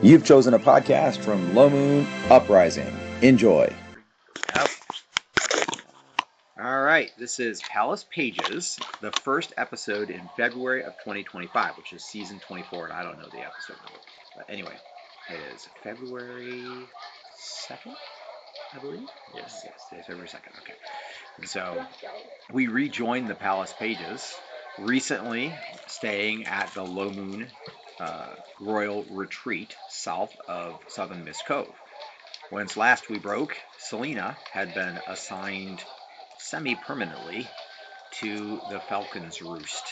You've chosen a podcast from Low Moon Uprising. Enjoy. Yep. All right, this is Palace Paiges, the first episode in February of 2025, which is season 24, and I don't know the episode number. But anyway, it is February 2nd, I believe? Yes, today's February 2nd, okay. And so we rejoined the Palace Paiges, recently staying at the Low Moon Royal Retreat south of Southern Mist Cove. Whence last we broke, Selena had been assigned semi-permanently to the Falcon's roost.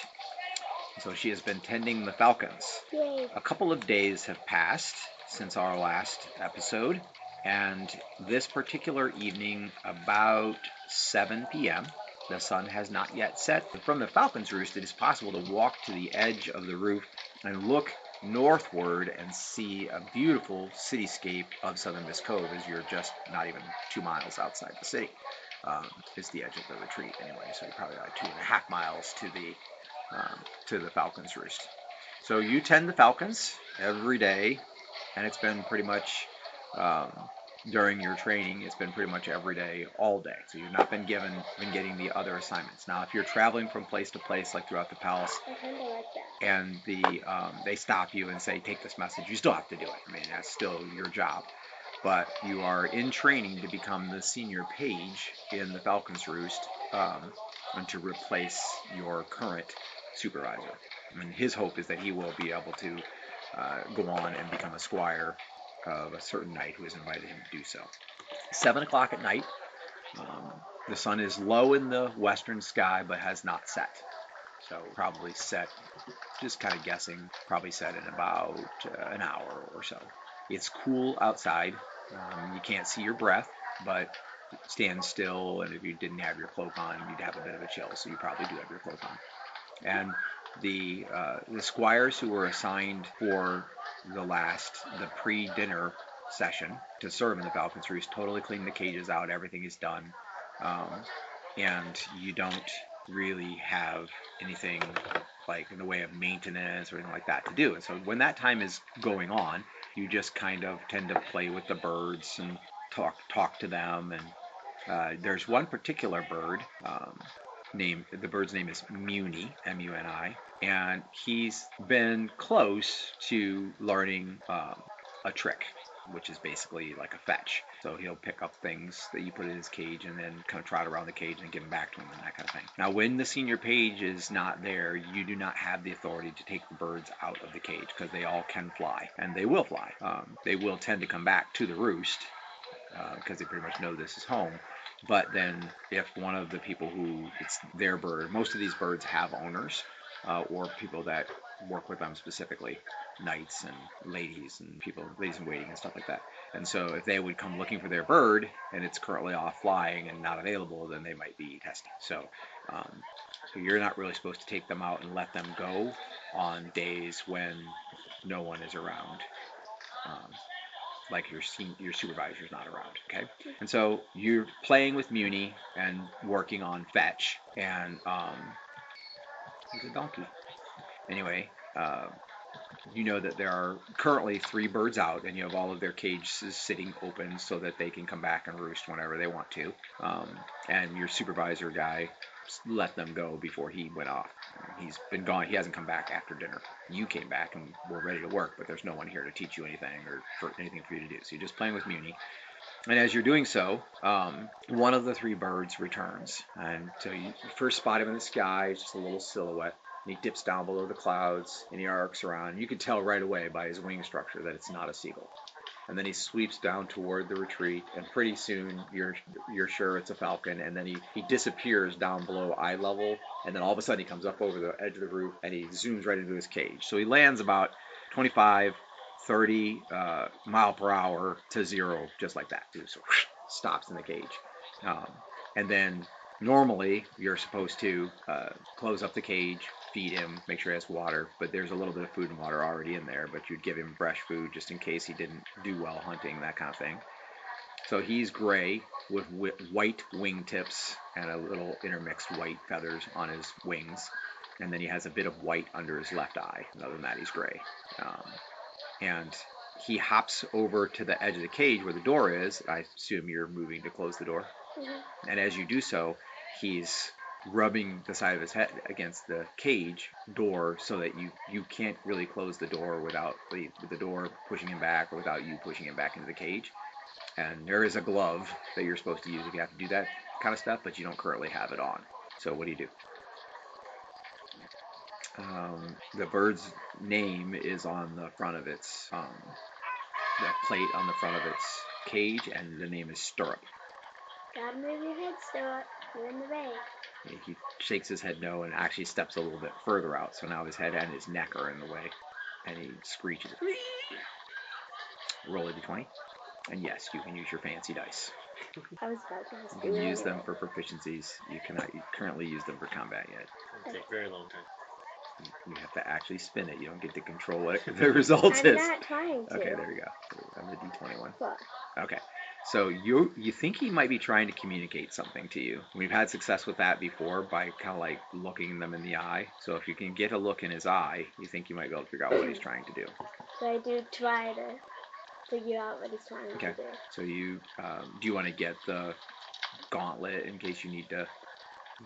So she has been tending the falcons. Yay. A couple of days have passed since our last episode, and this particular evening, about 7 p.m., the sun has not yet set. From the Falcon's roost, it is possible to walk to the edge of the roof and look northward and see a beautiful cityscape of Southern Mist Cove as you're just not even 2 miles outside the city. It's the edge of the retreat anyway, so you're probably like 2.5 miles to the Falcon's roost. So you tend the falcons every day, and it's been pretty much during your training, it's been pretty much every day, all day. So you've not been getting the other assignments. Now, if you're traveling from place to place, like throughout the palace, I kind of like that. and they stop you and say, take this message, you still have to do it. I mean, that's still your job. But you are in training to become the senior page in the Falcon's Roost and to replace your current supervisor. And his hope is that he will be able to go on and become a squire of a certain knight who has invited him to do so. 7 o'clock at night. The sun is low in the western sky but has not set. So probably set, just kind of guessing, probably set in about an hour or so. It's cool outside. You can't see your breath, but stand still, and if you didn't have your cloak on, you'd have a bit of a chill, so you probably do have your cloak on. And the squires who were assigned for the pre-dinner session to serve in the Falcon's Roost totally cleaned the cages out. Everything is done, and you don't really have anything like in the way of maintenance or anything like that to do. And so when that time is going on, you just kind of tend to play with the birds and talk to them. And there's one particular bird. The bird's name is Muni, M-U-N-I, and he's been close to learning a trick, which is basically like a fetch. So he'll pick up things that you put in his cage and then kind of trot around the cage and give them back to him and that kind of thing. Now, when the senior page is not there, you do not have the authority to take the birds out of the cage because they all can fly, and they will fly. They will tend to come back to the roost because they pretty much know this is home. But then if one of the people who it's their bird, most of these birds have owners or people that work with them specifically, knights and ladies and ladies in waiting and stuff like that. And so if they would come looking for their bird and it's currently off flying and not available, then they might be tested. So you're not really supposed to take them out and let them go on days when no one is around. Like your supervisor's not around, okay? And so you're playing with Muni and working on fetch, and he's a donkey. Anyway, you know that there are currently 3 birds out, and you have all of their cages sitting open so that they can come back and roost whenever they want to. And your supervisor guy let them go before he went off. He's been gone. He hasn't come back after dinner. You came back and were ready to work, but there's no one here to teach you anything or for anything for you to do. So you're just playing with Muni. And as you're doing so, one of the 3 birds returns. And so you first spot him in the sky, just a little silhouette. And he dips down below the clouds and he arcs around. You can tell right away by his wing structure that it's not a seagull. And then he sweeps down toward the retreat, and pretty soon you're sure it's a falcon, and then he disappears down below eye level, and then all of a sudden he comes up over the edge of the roof and he zooms right into his cage. So he lands about 25, 30 mile per hour to 0, just like that. So stops in the cage. And then normally you're supposed to close up the cage, feed him, make sure he has water, but there's a little bit of food and water already in there, but you'd give him fresh food just in case he didn't do well hunting, that kind of thing. So he's gray with white wingtips and a little intermixed white feathers on his wings, and then he has a bit of white under his left eye. And other than that, he's gray. And he hops over to the edge of the cage where the door is. I assume you're moving to close the door. Mm-hmm. And as you do so, he's rubbing the side of his head against the cage door so that you can't really close the door without the door pushing him back or without you pushing him back into the cage. And there is a glove that you're supposed to use if you have to do that kind of stuff, but you don't currently have it on. So what do you do? The bird's name is on the front of its the plate on the front of its cage, and the name is Stirrup. Gotta move your head, Stirrup. You're in the way. He shakes his head no and actually steps a little bit further out, so now his head and his neck are in the way, and he screeches. Roll a d20, and yes, you can use your fancy dice. I was about to ask You can use them for proficiencies. You cannot currently use them for combat yet. It'll take a very long time. You have to actually spin it. You don't get to control what the result I'm is. not trying to. Okay, there you go. So on the d20 one. Fuck. Okay, so you think he might be trying to communicate something to you. We've had success with that before by kind of like looking them in the eye. So if you can get a look in his eye, you think you might be able to figure out what he's trying to do. So I do try to figure out what he's trying to do. So you do you want to get the gauntlet in case you need to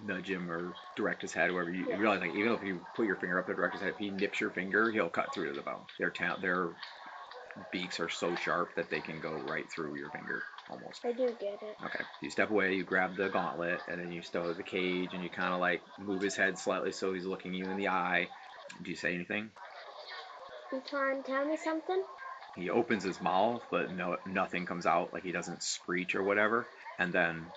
nudge him or direct his head, wherever you realize, like, even if you put your finger up to direct his head, if he nips your finger, he'll cut through to the bone. Their beaks are so sharp that they can go right through your finger almost. I do get it. Okay, you step away, you grab the gauntlet, and then you stow the cage, and you kind of like move his head slightly so he's looking you in the eye. Do you say anything? You trying to tell me something? He opens his mouth, but nothing comes out, like he doesn't screech or whatever. And then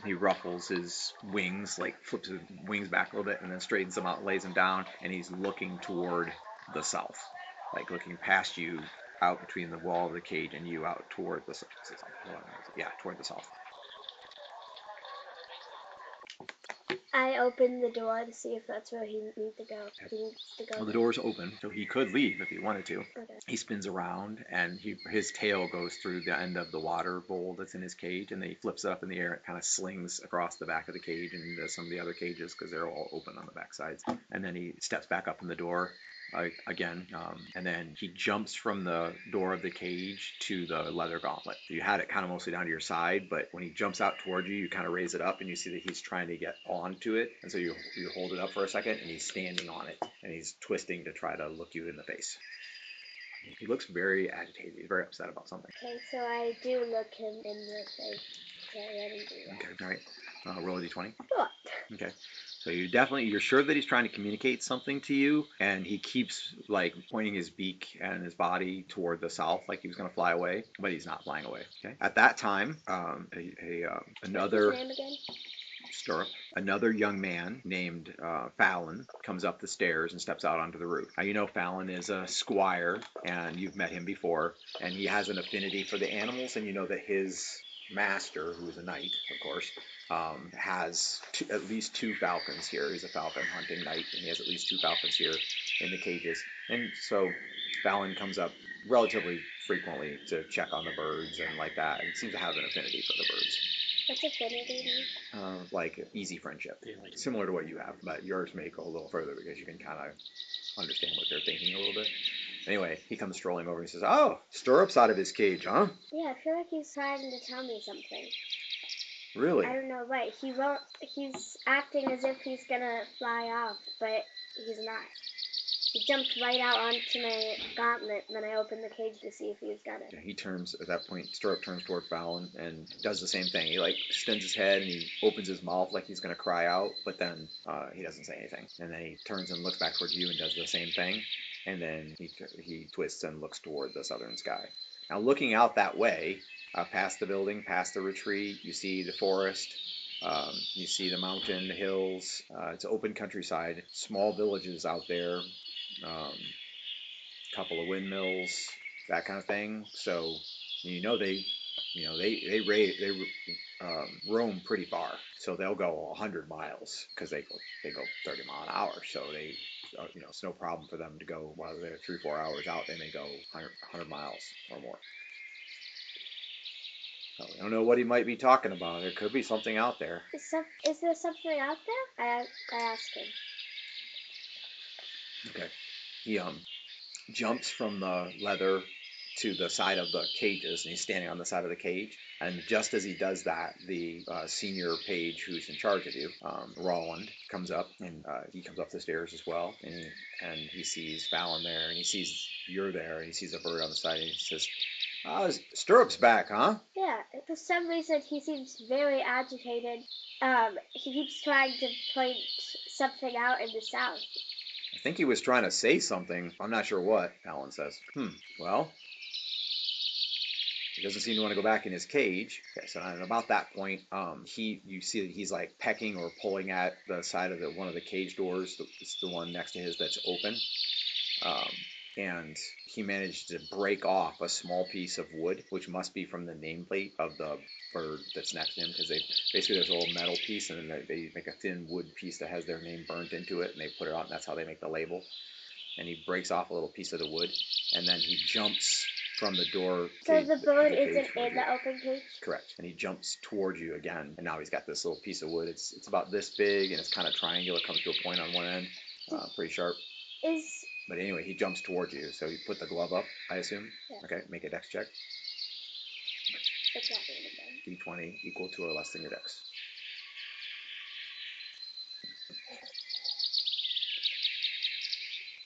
he ruffles his wings, like flips his wings back a little bit, and then straightens them out, lays them down, and he's looking toward the south, like looking past you, out between the wall of the cage and you, out toward the south. Yeah, toward the south. I open the door to see if that's where he needs to go. He needs to go. Well, the door's open, so he could leave if he wanted to. Okay. He spins around, and his tail goes through the end of the water bowl that's in his cage, and then he flips it up in the air. It kind of slings across the back of the cage and into some of the other cages because they're all open on the back sides. And then he steps back up in the door again, and then he jumps from the door of the cage to the leather gauntlet. So you had it kind of mostly down to your side, but when he jumps out toward you, you kind of raise it up, and you see that he's trying to get onto it. And so you hold it up for a second, and he's standing on it, and he's twisting to try to look you in the face. He looks very agitated. He's very upset about something. Okay, so I do look him in the face. Okay, let him do that. Okay, all right. Roll a d20. What? Okay. So you're sure that he's trying to communicate something to you, and he keeps like pointing his beak and his body toward the south, like he was going to fly away, but he's not flying away. Okay. At that time, another What's his name again? Stirrup, another young man named Falcon comes up the stairs and steps out onto the roof. Now, you know Falcon is a squire, and you've met him before, and he has an affinity for the animals, and you know that his master, who is a knight, of course, has at least 2 falcons here. He's a falcon hunting knight, and he has at least 2 falcons here in the cages. And so Falcon comes up relatively frequently to check on the birds and like that, and seems to have an affinity for the birds. What's affinity mean? Like easy friendship, similar to what you have, but yours may go a little further because you can kind of understand what they're thinking a little bit. Anyway, he comes strolling over and he says, "Oh, Stirrup's out of his cage, huh?" Yeah, I feel like he's trying to tell me something. Really? I don't know why. He won't. He's acting as if he's gonna fly off, but he's not. He jumped right out onto my gauntlet, and then I opened the cage to see if he was gonna. Yeah, he turns, at that point, Stirrup turns toward Falcon and does the same thing. He like extends his head and he opens his mouth like he's going to cry out, but then he doesn't say anything. And then he turns and looks back toward you and does the same thing. And then he twists and looks toward the southern sky. Now, looking out that way, past the building, past the retreat, you see the forest. You see the mountain, the hills. It's open countryside, small villages out there. Couple of windmills, that kind of thing. So they roam pretty far. So they'll go 100 miles because they go 30 mile an hour. So it's no problem for them to go while they're 3-4 hours out. They may go 100 miles or more. So I don't know what he might be talking about. There could be something out there. Is there something out there? I asked him. Okay. He jumps from the leather to the side of the cages, and he's standing on the side of the cage. And just as he does that, the senior page who's in charge of you, Roland, comes up, and he comes up the stairs as well, and he sees Fallon there, and he sees you're there, and he sees a bird on the side, and he says, Stirrup's back, huh? Yeah, for some reason he seems very agitated. He keeps trying to point something out in the south. I think he was trying to say something. I'm not sure what, Fallon says. Well, he doesn't seem to want to go back in his cage. Okay, so at about that point, you see that he's like pecking or pulling at the side of one of the cage doors. It's the one next to his that's open. And he managed to break off a small piece of wood, which must be from the nameplate of the bird that's next to him, because basically there's a little metal piece, and then they make a thin wood piece that has their name burnt into it, and they put it on, and that's how they make the label. And he breaks off a little piece of the wood, and then he jumps from the door. So the bird isn't in the open cage? Correct. And he jumps towards you again, and now he's got this little piece of wood. It's about this big, and it's kind of triangular, comes to a point on one end, pretty sharp. But anyway, he jumps towards you, so you put the glove up, I assume? Yeah. Okay, make a dex check. What's that mean again? D20 equal to or less than your dex.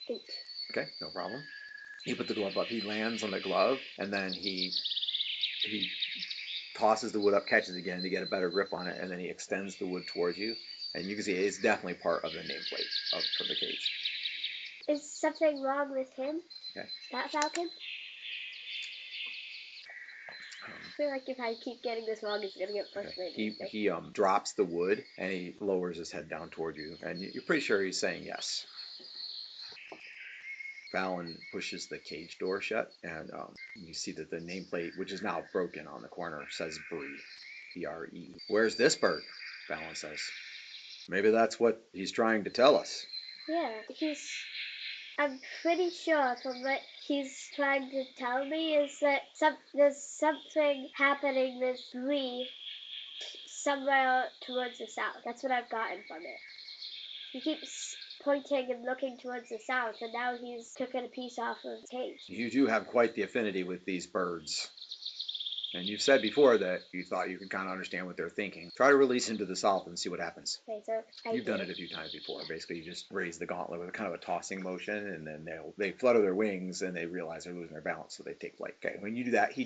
8. Okay, no problem. You put the glove up, he lands on the glove, and then he tosses the wood up, catches it again to get a better grip on it, and then he extends the wood towards you, and you can see it's definitely part of the nameplate for the cage. Is something wrong with him? Okay. That Falcon? I feel like if I keep getting this wrong, he's gonna get frustrated. Okay. He drops the wood, and he lowers his head down toward you, and you're pretty sure he's saying yes. Fallon pushes the cage door shut, and you see that the nameplate, which is now broken on the corner, says Bree. B-R-E. Where's this bird? Fallon says. Maybe that's what he's trying to tell us. Yeah, I'm pretty sure from what he's trying to tell me is that there's something happening with Bree somewhere towards the south. That's what I've gotten from it. He keeps pointing and looking towards the south, and now he's taken a piece off of the cage. You do have quite the affinity with these birds. And you've said before that you thought you could kind of understand what they're thinking. Try to release him to the south and see what happens. Okay, so You've done it a few times before. Basically, you just raise the gauntlet with kind of a tossing motion, and then they flutter their wings, and they realize they're losing their balance, so they take flight. Okay, when you do that, he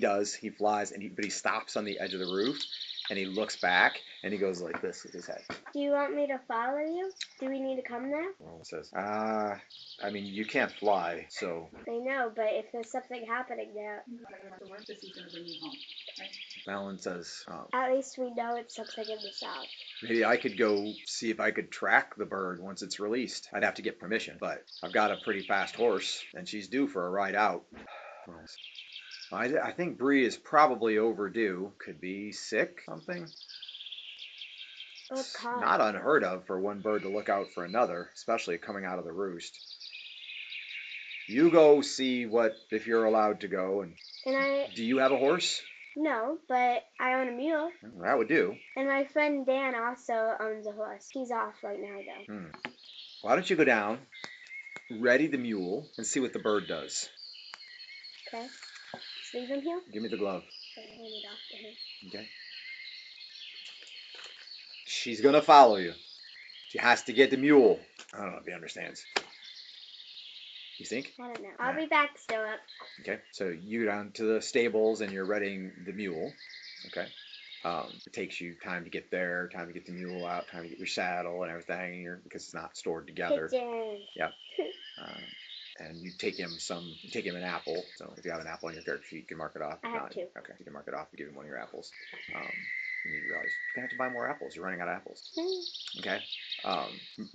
flies, but he stops on the edge of the roof, and he looks back, and he goes like this with his head. Do you want me to follow you? Do we need to come there? Well, it says, I mean, you can't fly, so... I know, but if there's something happening there... He's going to bring you home. Okay? Fallon says, At least we know it's something in the south. Maybe I could go see if I could track the bird once it's released. I'd have to get permission, but I've got a pretty fast horse, and she's due for a ride out. I think Bree is probably overdue. Could be sick, something. Oh, God. Not unheard of for one bird to look out for another, especially coming out of the roost. You go see if you're allowed to go. And do you have a horse? No, but I own a mule. That would do. And my friend Dan also owns a horse. He's off right now, though. Why don't you go down, ready the mule, and see what the bird does. Okay. Just leave him here? Give me the glove. Okay, hand it off to him. Okay. She's going to follow you. She has to get the mule. I don't know if he understands. You think? I don't know. I'll be back, Stirrup. Okay, so you go down to the stables and you're readying the mule. Okay. It takes you time to get there, time to get the mule out, time to get your saddle and everything, because it's not stored together. Yep. And you take him an apple. So if you have an apple on your character sheet, you can mark it off. I have 2. Okay, you can mark it off and give him one of your apples. And you realize you're going to have to buy more apples. You're running out of apples. Okay.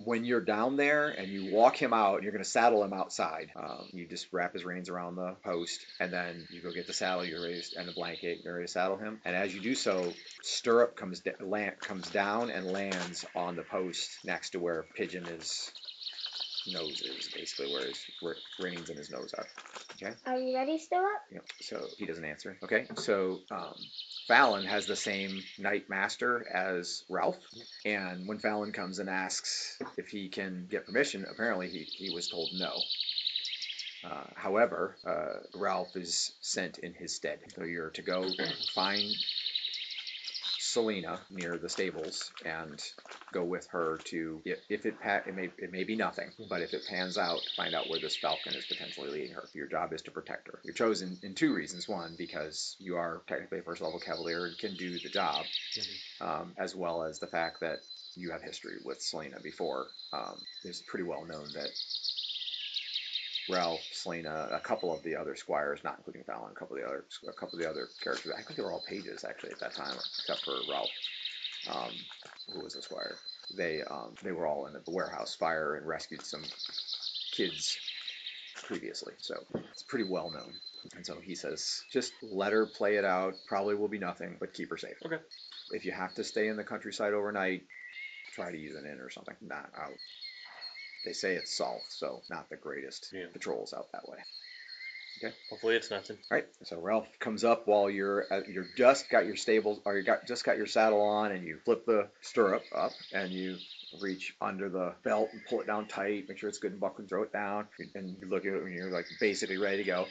When you're down there and you walk him out, you're going to saddle him outside. You just wrap his reins around the post, and then you go get the saddle, and the blanket, you're ready to saddle him. And as you do so, Stirrup comes down and lands on the post next to where Pigeon is. Nose is basically where reins and his nose are. Okay. Are you ready, Stirrup? Yeah. So he doesn't answer. Okay. So Fallon has the same Knight Master as Ralph, and when Fallon comes and asks if he can get permission, apparently he was told no. However, Ralph is sent in his stead. So you're to go find Selena near the stables and go with her to, if it may be nothing, but if it pans out, find out where this Falcon is potentially leading her. Your job is to protect her. You're chosen in two reasons. One, because you are technically a first level cavalier and can do the job, as well as the fact that you have history with Selena before. It's pretty well known that Ralph, Selena, a couple of the other squires, not including Fallon, a couple of the other characters. I think they were all pages actually at that time, except for Ralph, who was a squire. They were all in the warehouse fire and rescued some kids previously, so it's pretty well known. And so he says, just let her play it out. Probably will be nothing, but keep her safe. Okay. If you have to stay in the countryside overnight, try to use an inn or something. Not out. They say it's south, so not the greatest patrols out that way. Okay. Hopefully it's nothing. All right. So Ralph comes up while you're just got your stables, or just got your saddle on, and you flip the stirrup up, and you reach under the belt and pull it down tight. Make sure it's good and buckled. Throw it down, and you look at it when you're like basically ready to go.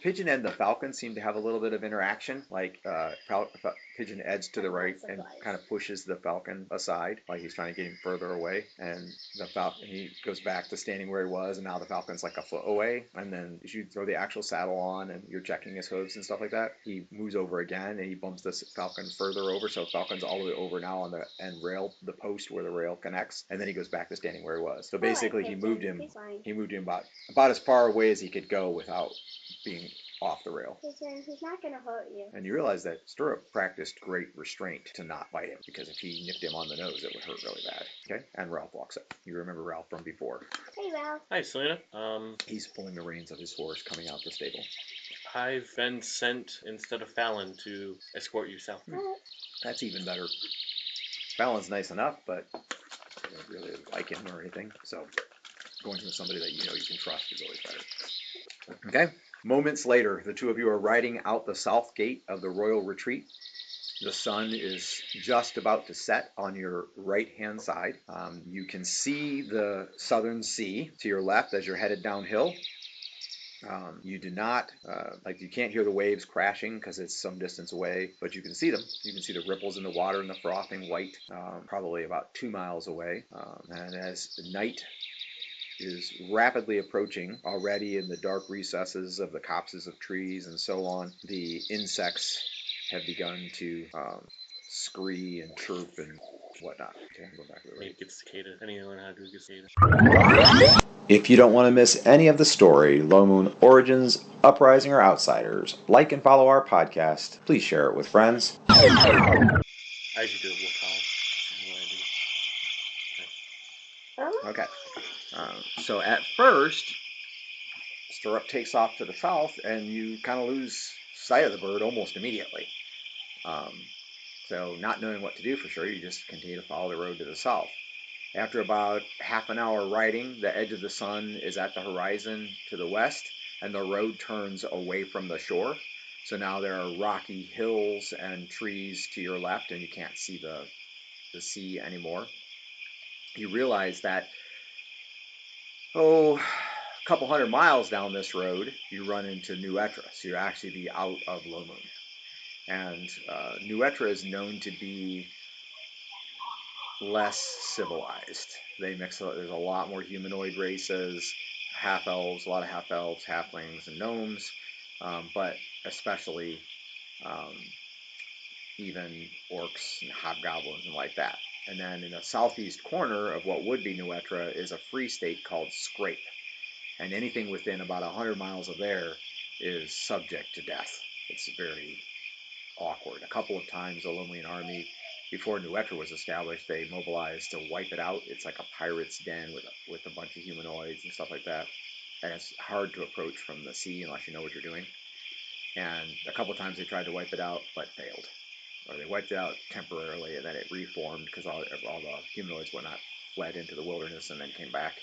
Pigeon and the Falcon seem to have a little bit of interaction. Like Pigeon edges to the right and kind of pushes the Falcon aside, like he's trying to get him further away. And the Falcon, he goes back to standing where he was, and now the Falcon's like a foot away. And then as you throw the actual saddle on and you're checking his hooves and stuff like that, he moves over again and he bumps the Falcon further over. So Falcon's all the way over now on the end rail, the post where the rail connects, and then he goes back to standing where he was. So basically, he moved him about as far away as he could go without being off the rail. He's not going to hurt you. And you realize that Stirrup practiced great restraint to not bite him, because if he nipped him on the nose, it would hurt really bad. Okay? And Ralph walks up. You remember Ralph from before. Hey, Ralph. Hi, Selena. He's pulling the reins of his horse coming out the stable. I've been sent instead of Fallon to escort you south. That's even better. Fallon's nice enough, but you don't really like him or anything. So going with somebody that you know you can trust is always better. Okay? Moments later, the two of you are riding out the south gate of the royal retreat. The sun is just about to set on your right-hand side. You can see the southern sea to your left as you're headed downhill. You do not, you can't hear the waves crashing because it's some distance away, but you can see them. You can see the ripples in the water and the frothing white, probably about 2 miles away. And as night is rapidly approaching, already in the dark recesses of the copses of trees and so on, the insects have begun to scree and chirp and whatnot. Okay, go back to the right. Get cicada. I need to learn how to do a cicada. If you don't want to miss any of the story, Low Moon Origins, Uprising, or Outsiders, like and follow our podcast. Please share it with friends. I should do it with Colin. Okay. So at first, Stirrup takes off to the south, and you kind of lose sight of the bird almost immediately. So not knowing what to do for sure, you just continue to follow the road to the south. After about half an hour riding, the edge of the sun is at the horizon to the west, and the road turns away from the shore. So now there are rocky hills and trees to your left, and you can't see the sea anymore. You realize that, a couple 100 miles down this road, you run into New Etra. So you'll actually be out of Low Moon. And New Etra is known to be less civilized. There's a lot more humanoid races, half-elves, a lot of half-elves, halflings, and gnomes, but especially even orcs and hobgoblins and like that. And then in the southeast corner of what would be New Etra is a free state called Scrape. And anything within about 100 miles of there is subject to death. It's very awkward. A couple of times the Lomelian army, before New Etra was established, they mobilized to wipe it out. It's like a pirate's den with a bunch of humanoids and stuff like that. And it's hard to approach from the sea unless you know what you're doing. And a couple of times they tried to wipe it out, but failed. Or they wiped it out temporarily, and then it reformed because all the humanoids whatnot fled into the wilderness and then came back.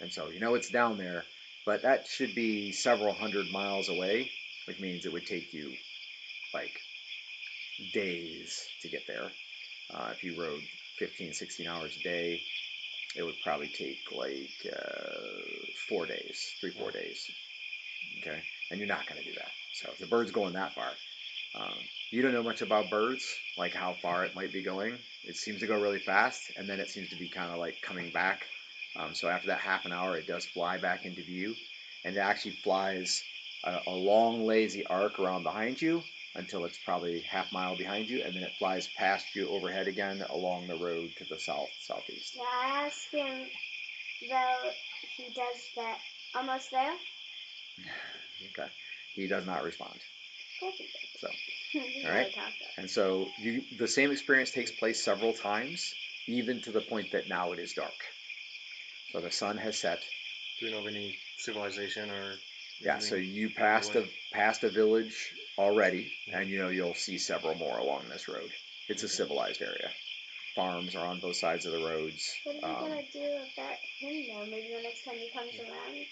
And so it's down there, but that should be several hundred miles away, which means it would take you like days to get there. If you rode 15, 16 hours a day, it would probably take like 4 days, 4 days. Okay, and you're not going to do that. So if the bird's going that far, um, you don't know much about birds, like how far it might be going. It seems to go really fast, and then it seems to be kind of like coming back. So after that half an hour, it does fly back into view, and it actually flies a long, lazy arc around behind you until it's probably half mile behind you, and then it flies past you overhead again along the road to the southeast. Yeah, I asked him, though, he does that. Almost there? Okay, he does not respond. So, All all right, and so the same experience takes place several times, even to the point that now it is dark. So the sun has set. Do we know of any civilization or? Yeah, so you passed a village already, and you'll see several more along this road. It's a civilized area. Farms are on both sides of the roads. What are we gonna do about him though? Maybe the next time he comes around,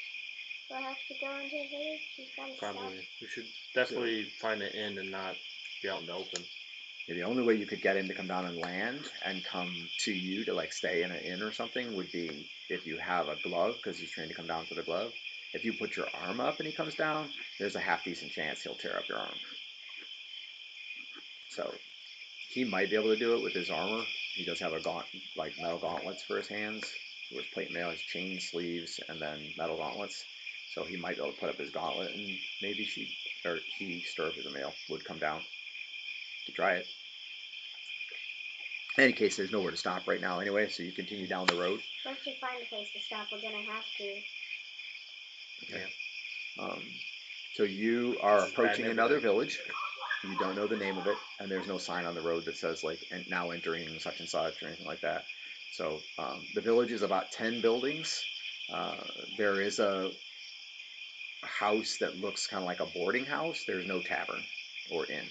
we'll have to go into the village. He's gotta Probably. stop. We should definitely find an inn and not be out in the open. Yeah, the only way you could get him to come down and land and come to you to like stay in an inn or something would be if you have a glove, because he's trained to come down for the glove. If you put your arm up and he comes down, there's a half decent chance he'll tear up your arm. So he might be able to do it with his armor. He does have like metal gauntlets for his hands, with plate mail, his chain sleeves, and then metal gauntlets. So he might be able to put up his gauntlet, and maybe Stirrup as a male, would come down to try it. In any case, there's nowhere to stop right now anyway, so you continue down the road. Once we find a place to stop, we're gonna have to. Okay. So you are approaching another village. You don't know the name of it, and there's no sign on the road that says like now entering such and such or anything like that. So the village is about 10 buildings. There is a house that looks kind of like a boarding house. There's no tavern or inn.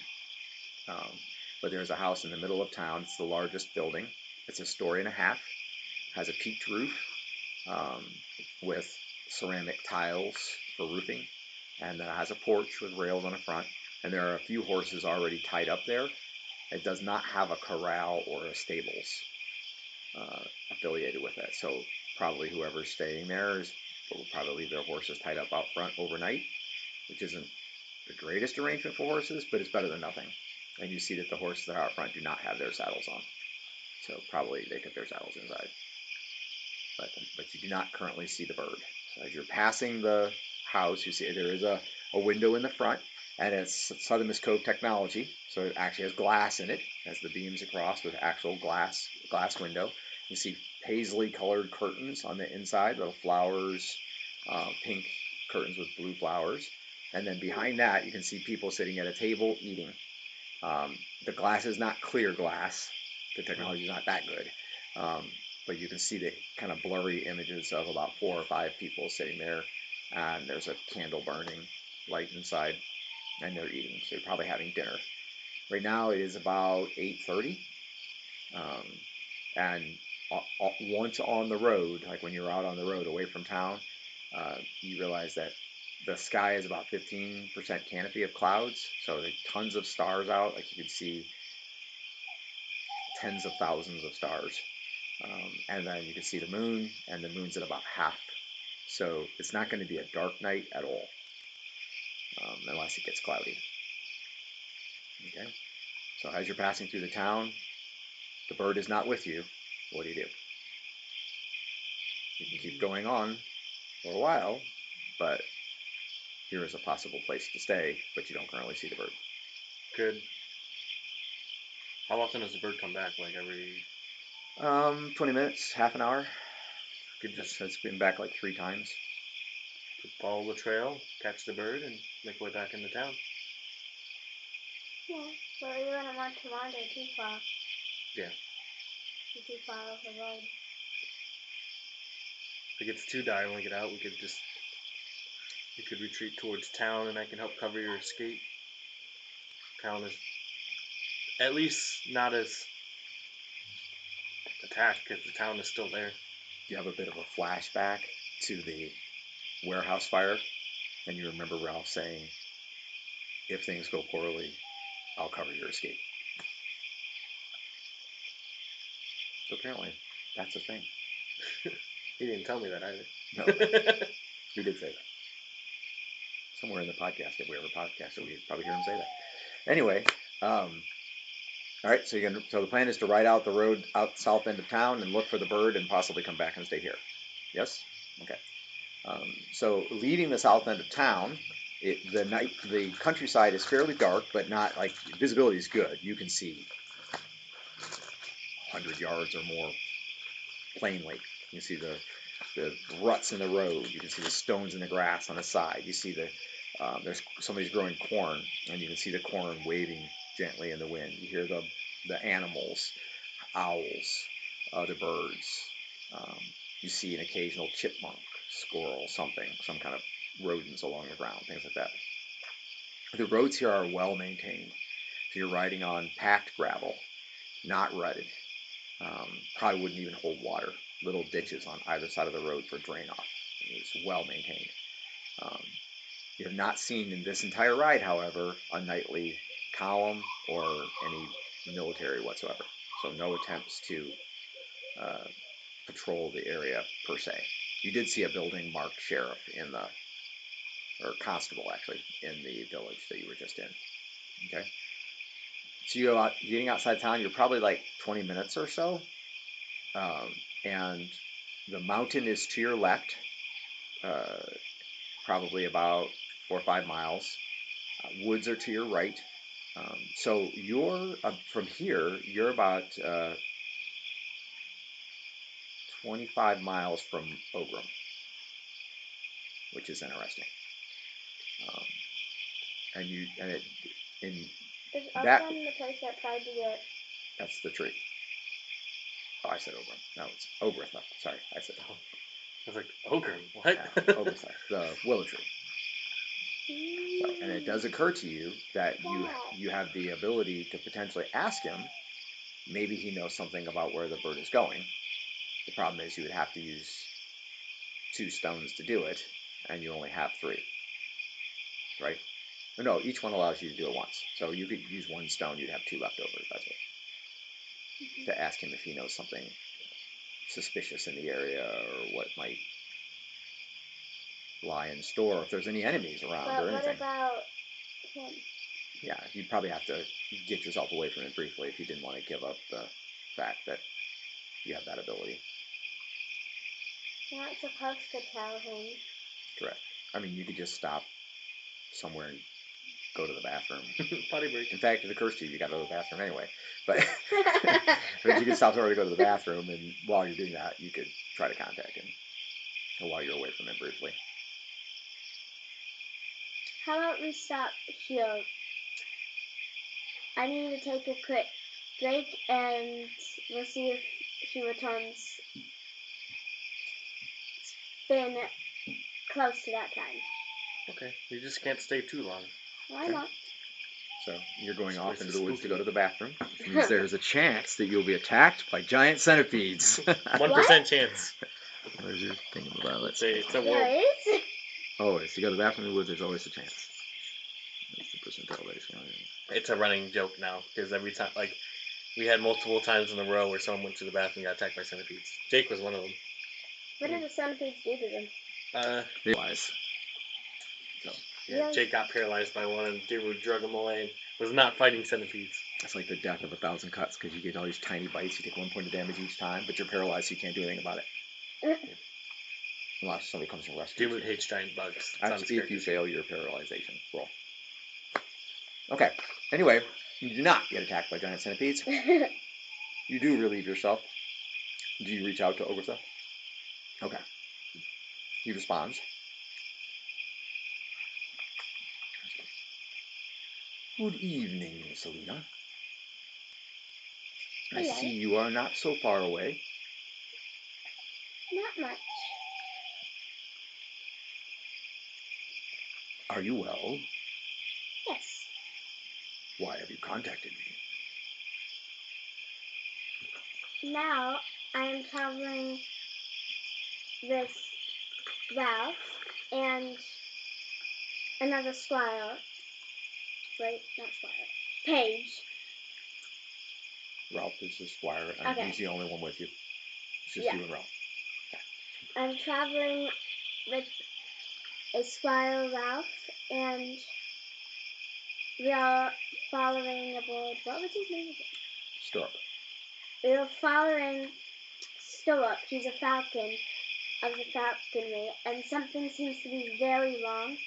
But there's a house in the middle of town. It's the largest building. It's a story and a half. Has a peaked roof with ceramic tiles for roofing, and then it has a porch with rails on the front. And there are a few horses already tied up there. It does not have a corral or a stables affiliated with it. So probably whoever's staying there will probably leave their horses tied up out front overnight, which isn't the greatest arrangement for horses, but it's better than nothing. And you see that the horses that are out front do not have their saddles on. So probably they took their saddles inside. But you do not currently see the bird. So as you're passing the house, you see there is a window in the front, and it's Southern Miss Cove technology, so it actually has glass in it, has the beams across with actual glass window. You see paisley colored curtains on the inside, little flowers, pink curtains with blue flowers, and then behind that you can see people sitting at a table eating. The glass is not clear glass. The technology is not that good. But you can see the kind of blurry images of about 4 or 5 people sitting there, and there's a candle burning light inside, and they're eating. So they're probably having dinner. Right now it is about 8:30, and once on the road, like when you're out on the road away from town, you realize that the sky is about 15% canopy of clouds, so there's tons of stars out. Like you can see tens of thousands of stars. And then you can see the moon, and the moon's at about half. So it's not going to be a dark night at all, unless it gets cloudy. Okay. So as you're passing through the town, the bird is not with you. What do? You can keep going on for a while, but here is a possible place to stay, but you don't currently see the bird. Good. How often does the bird come back? Like every 20 minutes, half an hour. It's been back like 3 times. Follow the trail, catch the bird, and make way back into town. Yeah, but we wouldn't want to wander too far. Yeah. Too far off the road. If it gets too dire when we get out, we could retreat towards town, and I can help cover your escape. Town is at least not as attacked because the town is still there. You have a bit of a flashback to the warehouse fire, and you remember Ralph saying, if things go poorly, I'll cover your escape. So apparently, that's a thing. He didn't tell me that either. No, he did say that. Somewhere in the podcast, if we ever podcast it, we probably hear him say that. Anyway, all right. So so the plan is to ride out the road out the south end of town and look for the bird and possibly come back and stay here. Yes. Okay. So leaving the south end of town, the countryside is fairly dark, but not like visibility is good. You can see 100 yards or more plainly. You can see the ruts in the road. You can see the stones in the grass on the side. You see there's somebody's growing corn, and you can see the corn waving gently in the wind. You hear the animals, owls, other birds. You see an occasional chipmunk, squirrel, some kind of rodents along the ground, things like that. The roads here are well maintained. So you're riding on packed gravel, not rutted. Probably wouldn't even hold water. Little ditches on either side of the road for drain off. It's well maintained. You have not seen in this entire ride, however, a nightly column or any military whatsoever. So no attempts to patrol the area per se. You did see a building marked sheriff or constable actually, in the village that you were just in. Okay. So you go out, getting outside town, you're probably like 20 minutes or so. And the mountain is to your left, probably about 4 or 5 miles. Woods are to your right. So you're from here, you're about 25 miles from Ogram, which is interesting. Is that Ogram the place that tried to get? That's the tree. Oh, I said Ogram. No, it's Ogram. Sorry, I said. I was like, Ogram, what? Yeah, Ogram, the willow tree. So, and it does occur to you that you have the ability to potentially ask him. Maybe he knows something about where the bird is going. The problem is you would have to use 2 stones to do it, and you only have 3. Right? Or no, each one allows you to do it once. So you could use 1 stone, you'd have 2 left over. That's it. To ask him if he knows something suspicious in the area or what might lie in store, if there's any enemies around or anything. What about him? Yeah, you'd probably have to get yourself away from it briefly if you didn't want to give up the fact that you have that ability. You're not supposed to tell him. Correct. I mean, you could just stop somewhere and go to the bathroom. Potty break. In fact, if it occurs to you, you got to go to the bathroom anyway. But you could stop somewhere to go to the bathroom, and while you're doing that, you could try to contact him. Or while you're away from him briefly. How about we stop here? I need to take a quick break, and we'll see if he returns. It's been close to that time. Okay, you just can't stay too long. Why not? So you're going off into the woods to go to the bathroom, which means there's a chance that you'll be attacked by giant centipedes. 1% chance. Where's your thing about it? It's a There world. is? Always. You go to the bathroom in the woods, there's always a chance. That's the percentile basically. It's a running joke now, because every time, like, we had multiple times in a row where someone went to the bathroom and got attacked by centipedes. Jake was one of them. What did the centipedes do to them? Realize. So Yeah, Jake got paralyzed by one, and Darude drug him away and was not fighting centipedes. it's like the death of 1,000 cuts because you get all these tiny bites. You take 1 point of damage each time, but you're paralyzed, so you can't do anything about it. Unless somebody comes and rescues you. Darude hates giant bugs. That's if you fail your paralyzation roll. Okay. Anyway, you do not get attacked by giant centipedes. You do relieve yourself. Do you reach out to Ogretha? Okay. He responds. Good evening, Selena. I Hello. see you are not so far away. Not much. Are you well? Yes. Why have you contacted me? Now I am traveling with Ralph and another squire. Right? Not squire. Paige. Ralph is the squire, and Okay. he's the only one with you. It's just Yeah. you and Ralph. I'm traveling with a Squire Ralph, and we are following aboard. What was his name again? Stirrup. We are following Stirrup. He's a falcon of the falconry, and something seems to be very wrong.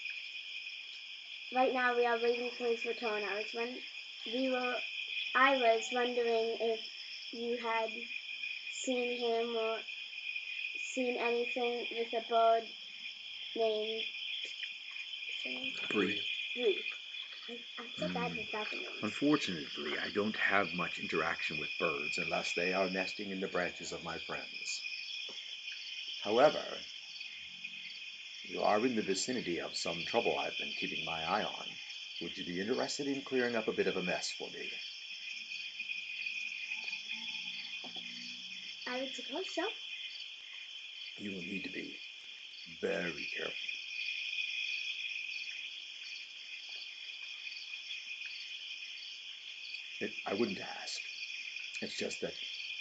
Right now, we are waiting for his return. I was wondering if you had seen him or seen anything with a bird named Bree. Bree. I'm so bad with falcon names. Unfortunately, I don't have much interaction with birds unless they are nesting in the branches of my friends. However, you are in the vicinity of some trouble I've been keeping my eye on. Would you be interested in clearing up a bit of a mess for me? I would suppose so. You will need to be very careful. I wouldn't ask. It's just that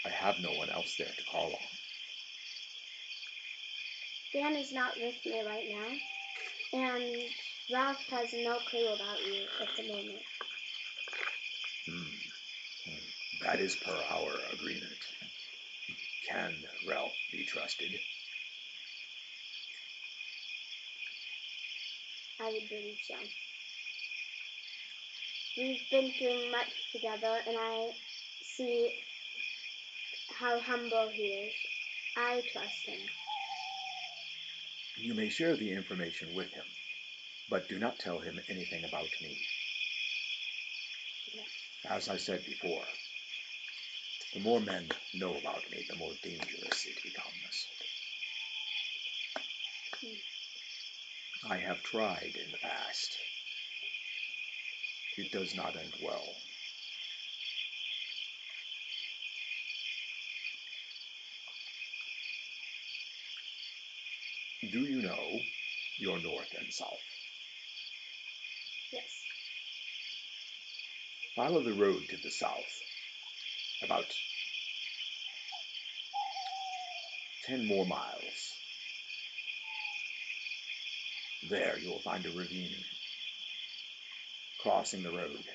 I have no one else there to call on. Dan is not with me right now, and Ralph has no clue about you at the moment. That is per our agreement. Can Ralph be trusted? I would believe so. We've been through much together, and I see how humble he is. I trust him. You may share the information with him, but do not tell him anything about me. Yes. As I said before, the more men know about me, the more dangerous it becomes. I have tried in the past. It does not end well. Do you know your north and south? Yes. Follow the road to the south, about 10 more miles. There you will find a ravine. Crossing the road.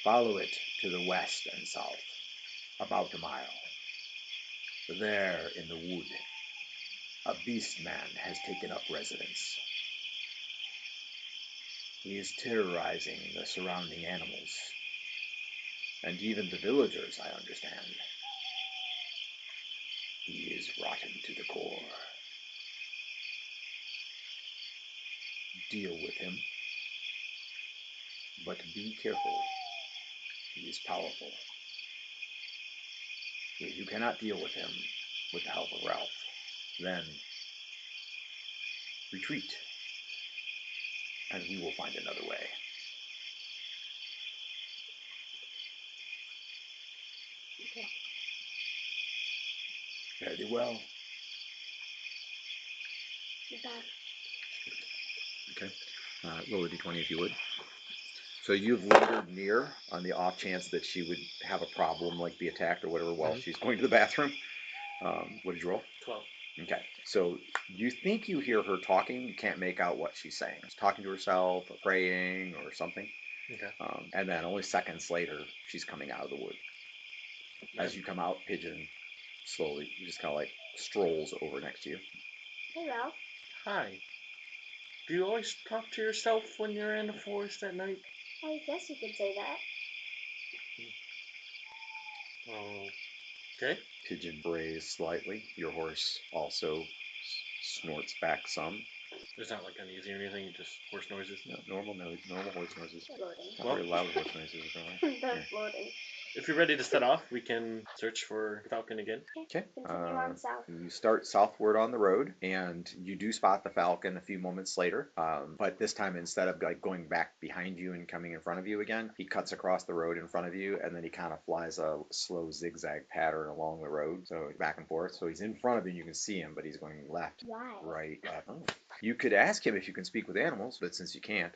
Follow it to the west and south, about a mile. There in the wood, a beast man has taken up residence. He is terrorizing the surrounding animals, and even the villagers, I understand. He is rotten to the core. Deal with him, but be careful. He is powerful. If you cannot deal with him with the help of Ralph, then retreat, and we will find another way. Okay. Very well. Goodbye. Okay. Roll a d20 if you would. So you've lingered near on the off chance that she would have a problem, like be attacked or whatever, while she's going to the bathroom. What did you roll? 12. Okay. So you think you hear her talking. You can't make out what she's saying. She's talking to herself or praying or something. Okay. And then only seconds later, she's coming out of the wood. As you come out, Pigeon slowly just kind of like strolls over next to you. Hey, Ralph. Hi. Do you always talk to yourself when you're in the forest at night? I guess you could say that. Okay. Pigeon brays slightly. Your horse also snorts back some. There's not like uneasy or anything, just horse noises. No, normal horse noises. Floating. Not Well- very loud horse noises. Apparently. They're floating. If you're ready to set off, we can search for Falcon again. Okay. Continue on south. You start southward on the road, and you do spot the Falcon a few moments later. But this time, instead of like going back behind you and coming in front of you again, he cuts across the road in front of you, and then he kind of flies a slow zigzag pattern along the road, so back and forth. So he's in front of you, and you can see him, but he's going left, Why? right, left. Oh. You could ask him if you can speak with animals, but since you can't,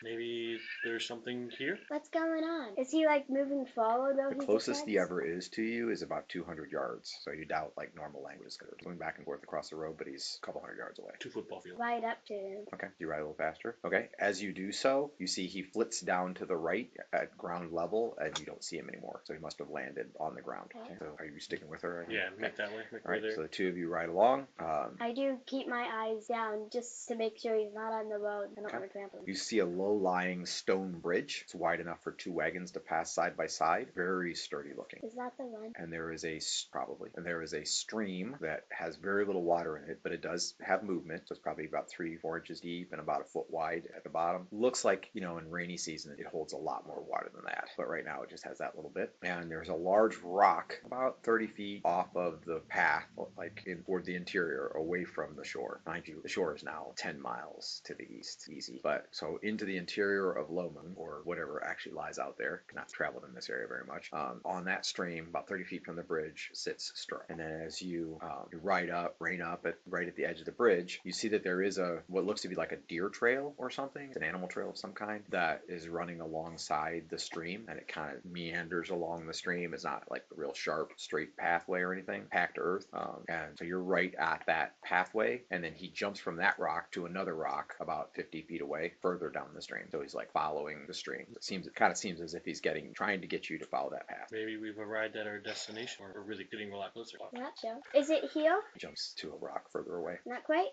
Maybe there's something here. What's going on? Is he like moving forward though? The closest he ever is to you is about 200 yards. So you doubt like normal language is going back and forth across the road, but he's a couple hundred yards away. 2 football fields. Right up to him. Okay, you ride a little faster. Okay, as you do so, you see he flits down to the right at ground level, and you don't see him anymore. So he must have landed on the ground. Okay. So are you sticking with her? Yeah, make that way. Make All right, there. so the two of you ride along. I do keep my eyes down just to make sure he's not on the road. I don't want to trample him. You see a low-lying stone bridge. It's wide enough for 2 wagons to pass side by side. Very sturdy looking. Is that the one? And there is a stream that has very little water in it, but it does have movement. So it's probably about 3-4 inches deep and about a foot wide at the bottom. Looks like, in rainy season it holds a lot more water than that, but right now it just has that little bit. And there's a large rock about 30 feet off of the path, like toward the interior, away from the shore. Mind you, the shore is now 10 miles to the east, easy. But so into the interior of Lomond, or whatever actually lies out there, not traveled in this area very much. On that stream, about 30 feet from the bridge, sits Stirrup. And then as you rein up right at the edge of the bridge, you see that there is what looks to be like a deer trail or something. It's an animal trail of some kind that is running alongside the stream, and it kind of meanders along the stream. It's not like a real sharp, straight pathway or anything, packed earth. And so you're right at that pathway, and then he jumps from that rock to another rock about 50 feet away, further down the stream. So he's like following the stream. It kind of seems as if he's trying to get you to follow that path. Maybe we've arrived at our destination, or we're really getting a lot closer. Not sure. Is it here? He jumps to a rock further away. Not quite.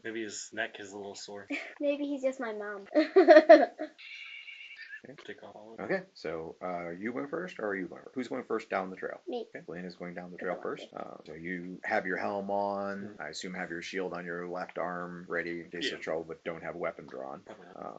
Maybe his neck is a little sore. Maybe he's just my mom. Take off all of it. Okay, so you going first, or are you going first? Who's going first down the trail? Me. Okay, Selena's going down the trail first. So you have your helm on. I assume have your shield on your left arm, ready in case of trouble, but don't have a weapon drawn.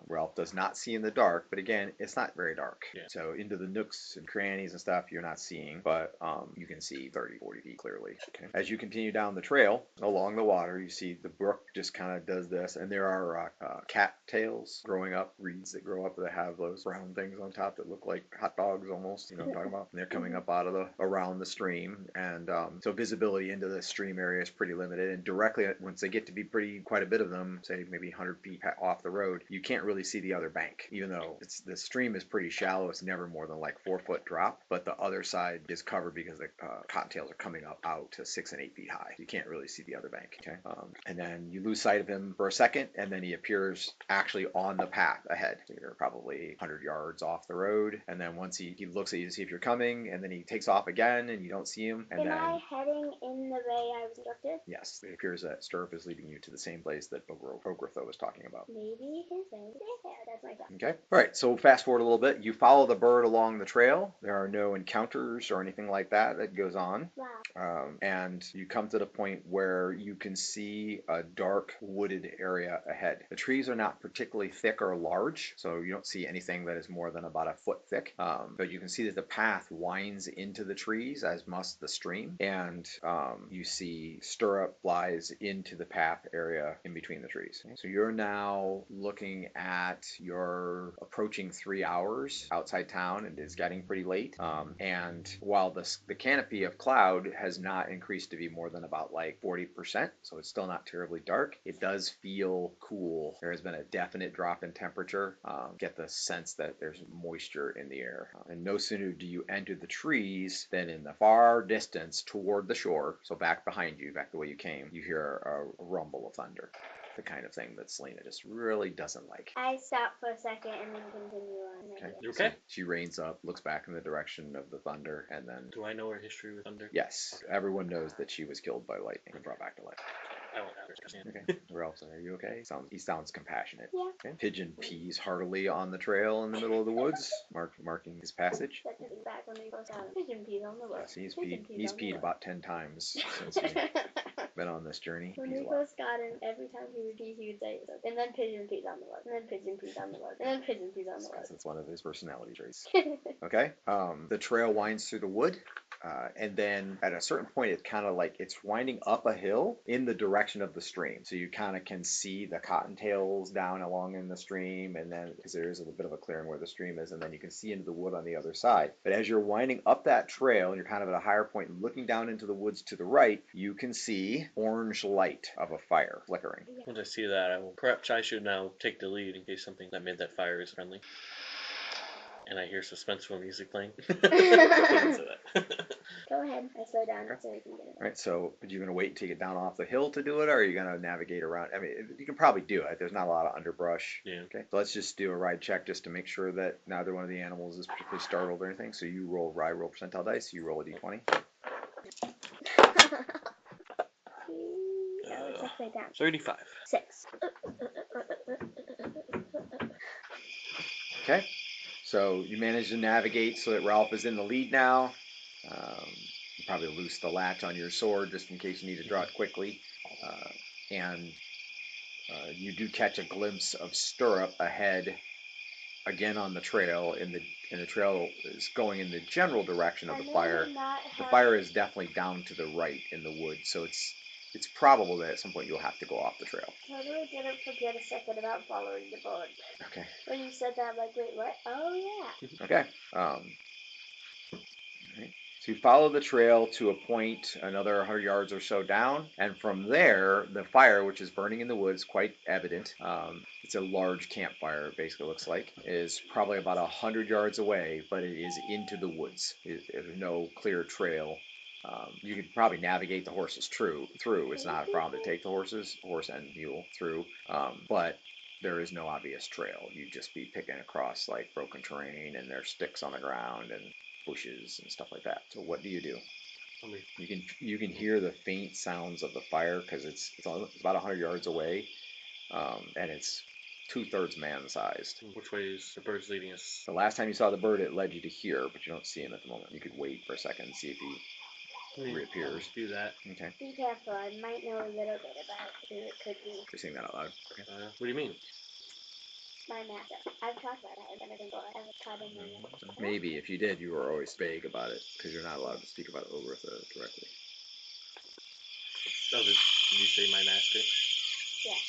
Ralph does not see in the dark, but again, it's not very dark. Yeah. So into the nooks and crannies and stuff, you're not seeing, but you can see 30, 40 feet clearly. Okay. As you continue down the trail along the water, you see the brook just kind of does this, and there are cattails growing up, reeds that grow up that have those brown things on top that look like hot dogs almost, you know what I'm talking about? And they're coming up out of around the stream, and so visibility into the stream area is pretty limited, and directly once they get to be quite a bit of them, say maybe 100 feet off the road, you can't really see the other bank, even though the stream is pretty shallow. It's never more than like 4-foot drop, but the other side is covered because the cottontails are coming up out to 6 and 8 feet high. You can't really see the other bank. Okay, and then you lose sight of him for a second, and then he appears actually on the path ahead. So you're probably 100 yards off the road, and then once he looks at you to see if you're coming, and then he takes off again, and you don't see him. And Am then I heading in the way I was instructed? yes, it appears that Stirrup is leading you to the same place that Ogretho was talking about. Maybe his name is there. That's my guess. Okay. All right. So fast forward a little bit. You follow the bird along the trail. There are no encounters or anything like that goes on. Wow. And you come to the point where you can see a dark wooded area ahead. The trees are not particularly thick or large, so you don't see anything that is more than about a foot thick. But you can see that the path winds into the trees, as must the stream. And you see Stirrup flies into the path area in between the trees. Okay. So you're now looking at you're approaching 3 hours outside town, and it's getting pretty late. And while the canopy of cloud has not increased to be more than about like 40%, so it's still not terribly dark, it does feel cool. There has been a definite drop in temperature. Get the sense that there's moisture in the air. And no sooner do you enter the trees than in the far distance toward the shore, so back behind you, back the way you came, you hear a rumble of thunder. The kind of thing that Selena just really doesn't like. I stop for a second and then continue on. Okay. You okay? So she reins up, looks back in the direction of the thunder, and then Do I know her history with thunder? yes, everyone knows that she was killed by lightning and brought back to life. I won't understand. Okay. Ralph, are you okay? He sounds compassionate. Yeah. Okay. Pigeon pees heartily on the trail in the middle of the woods, marking his passage. That took me back when we first got pigeon peas on the road. Yes, he's Pigeon peas peed on the road. about 10 times since we've been on this journey. He When pees we a lot. first got him, every time he would pee, he would say, and then pigeon peas on the road, and then pigeon peas on the road, and then pigeon peas on the road. That's one of his personality traits. Okay. The trail winds through the wood, And then at a certain point, it kind of like it's winding up a hill in the direction of the stream. So you kind of can see the cottontails down along in the stream, and then because there is a little bit of a clearing where the stream is, and then you can see into the wood on the other side. But as you're winding up that trail and you're kind of at a higher point and looking down into the woods to the right, you can see orange light of a fire flickering. Once I see that, perhaps I should now take the lead in case something that made that fire is friendly. And I hear suspenseful music playing. Go ahead. I slow down so we can get it. All right, so are you going to wait until you get down off the hill to do it, or are you going to navigate around? I mean, you can probably do it. There's not a lot of underbrush. Yeah. Okay, so let's just do a ride check just to make sure that neither one of the animals is particularly startled or anything. So you roll percentile dice. You roll a d20. No, it's upside down. 35. 6. Okay, so you manage to navigate so that Ralph is in the lead now. You probably loose the latch on your sword just in case you need to draw it quickly. And you do catch a glimpse of Stirrup ahead again on the trail, and the trail is going in the general direction of the fire. The fire is definitely down to the right in the woods, so it's probable that at some point you'll have to go off the trail. Totally didn't forget a second about following the board. Okay. When you said that, I'm like, wait, what? Oh, yeah. Okay. All right. So you follow the trail to a point another 100 yards or so down, and from there, the fire, which is burning in the woods, quite evident. It's a large campfire, it basically looks like, is probably about 100 yards away, but it is into the woods. There's no clear trail. You could probably navigate the horses through. It's not a problem to take the horse and mule through, but there is no obvious trail. You'd just be picking across like broken terrain, and there's sticks on the ground and bushes and stuff like that. So what do? You can hear the faint sounds of the fire because it's about 100 yards away, and it's 2/3 man-sized. Which way is the bird's leading us? The last time you saw the bird, it led you to here, but you don't see him at the moment. You could wait for a second and see if he reappears. Do that. Okay. Be careful. I might know a little bit about who it could be. You're saying that out loud. Okay. What do you mean? My master. I've talked about it. I've never tried in my master. Maybe if you did, you were always vague about it because you're not allowed to speak about Ogretha directly. Oh, did you say my master? Yeah.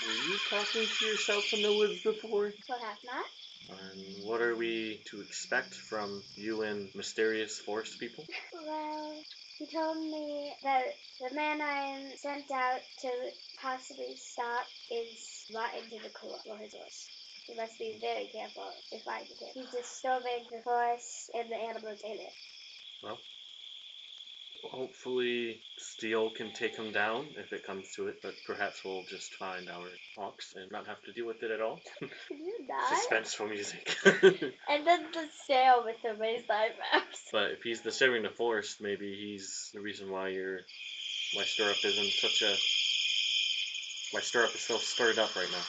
Were you talking to yourself in the woods before? Perhaps not. And what are we to expect from you and mysterious forest people? Well, he told me that the man I am sent out to possibly stop is rotten to the core for his horse. You must be very careful if finding him. He's disturbing the forest and the animals in it. Well, hopefully Steel can take him down if it comes to it, but perhaps we'll just find our hawks and not have to deal with it at all. Can you die? Suspenseful music. And then the sail with the raised eyebrows. But if he's disturbing the forest, maybe he's the reason why Stirrup isn't why Stirrup is still stirred up right now.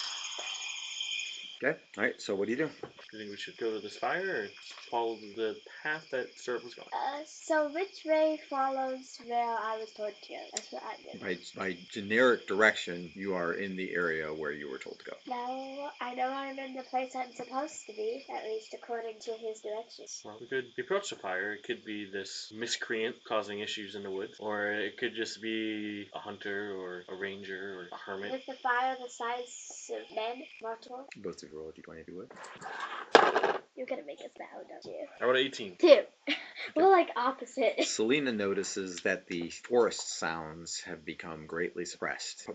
Okay. All right. So what do you do? Do you think we should go to this fire or follow the path that Stirrup was going? So which way follows where I was told to go? That's what I did. By generic direction, you are in the area where you were told to go. Now I know I'm in the place I'm supposed to be, at least according to his directions. Well, we could approach the fire. It could be this miscreant causing issues in the woods, or it could just be a hunter or a ranger or a hermit. With the fire the size of men, multiple. Both of you roll a d20 if you would. You're gonna make us bow, don't you? I rolled 18. 2. We're like opposite. Selena notices that the forest sounds have become greatly suppressed.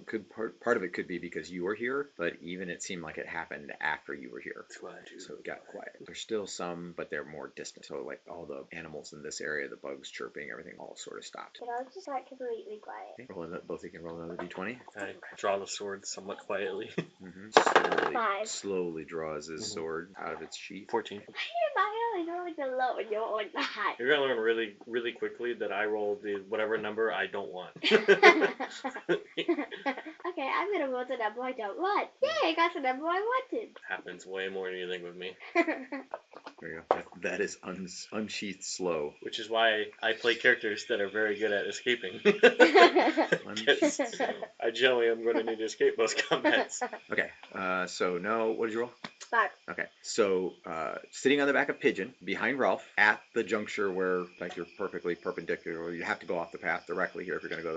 Part of it could be because you were here, but even it seemed like it happened after you were here. So it got quiet. There's still some, but they're more distant. So like all the animals in this area, the bugs chirping, everything all sort of stopped. But I was just like completely quiet. Okay. Both of you can roll another d20. I draw the sword somewhat quietly. Slowly draws his sword out of its sheath. 14. I only know like the low and you're like the high. You're gonna learn really, really quickly that I roll whatever number I don't want. Okay, I'm gonna roll the number I don't want. Yay, I got the number I wanted. Happens way more than you think with me. There you go. That is unsheathed slow. Which is why I play characters that are very good at escaping. I generally am going to need to escape most combats. Okay, so no, what did you roll? 5. Okay, so sitting on the back of Pigeon, behind Ralph, at the juncture where like you're perfectly perpendicular, you have to go off the path directly here if you're going to go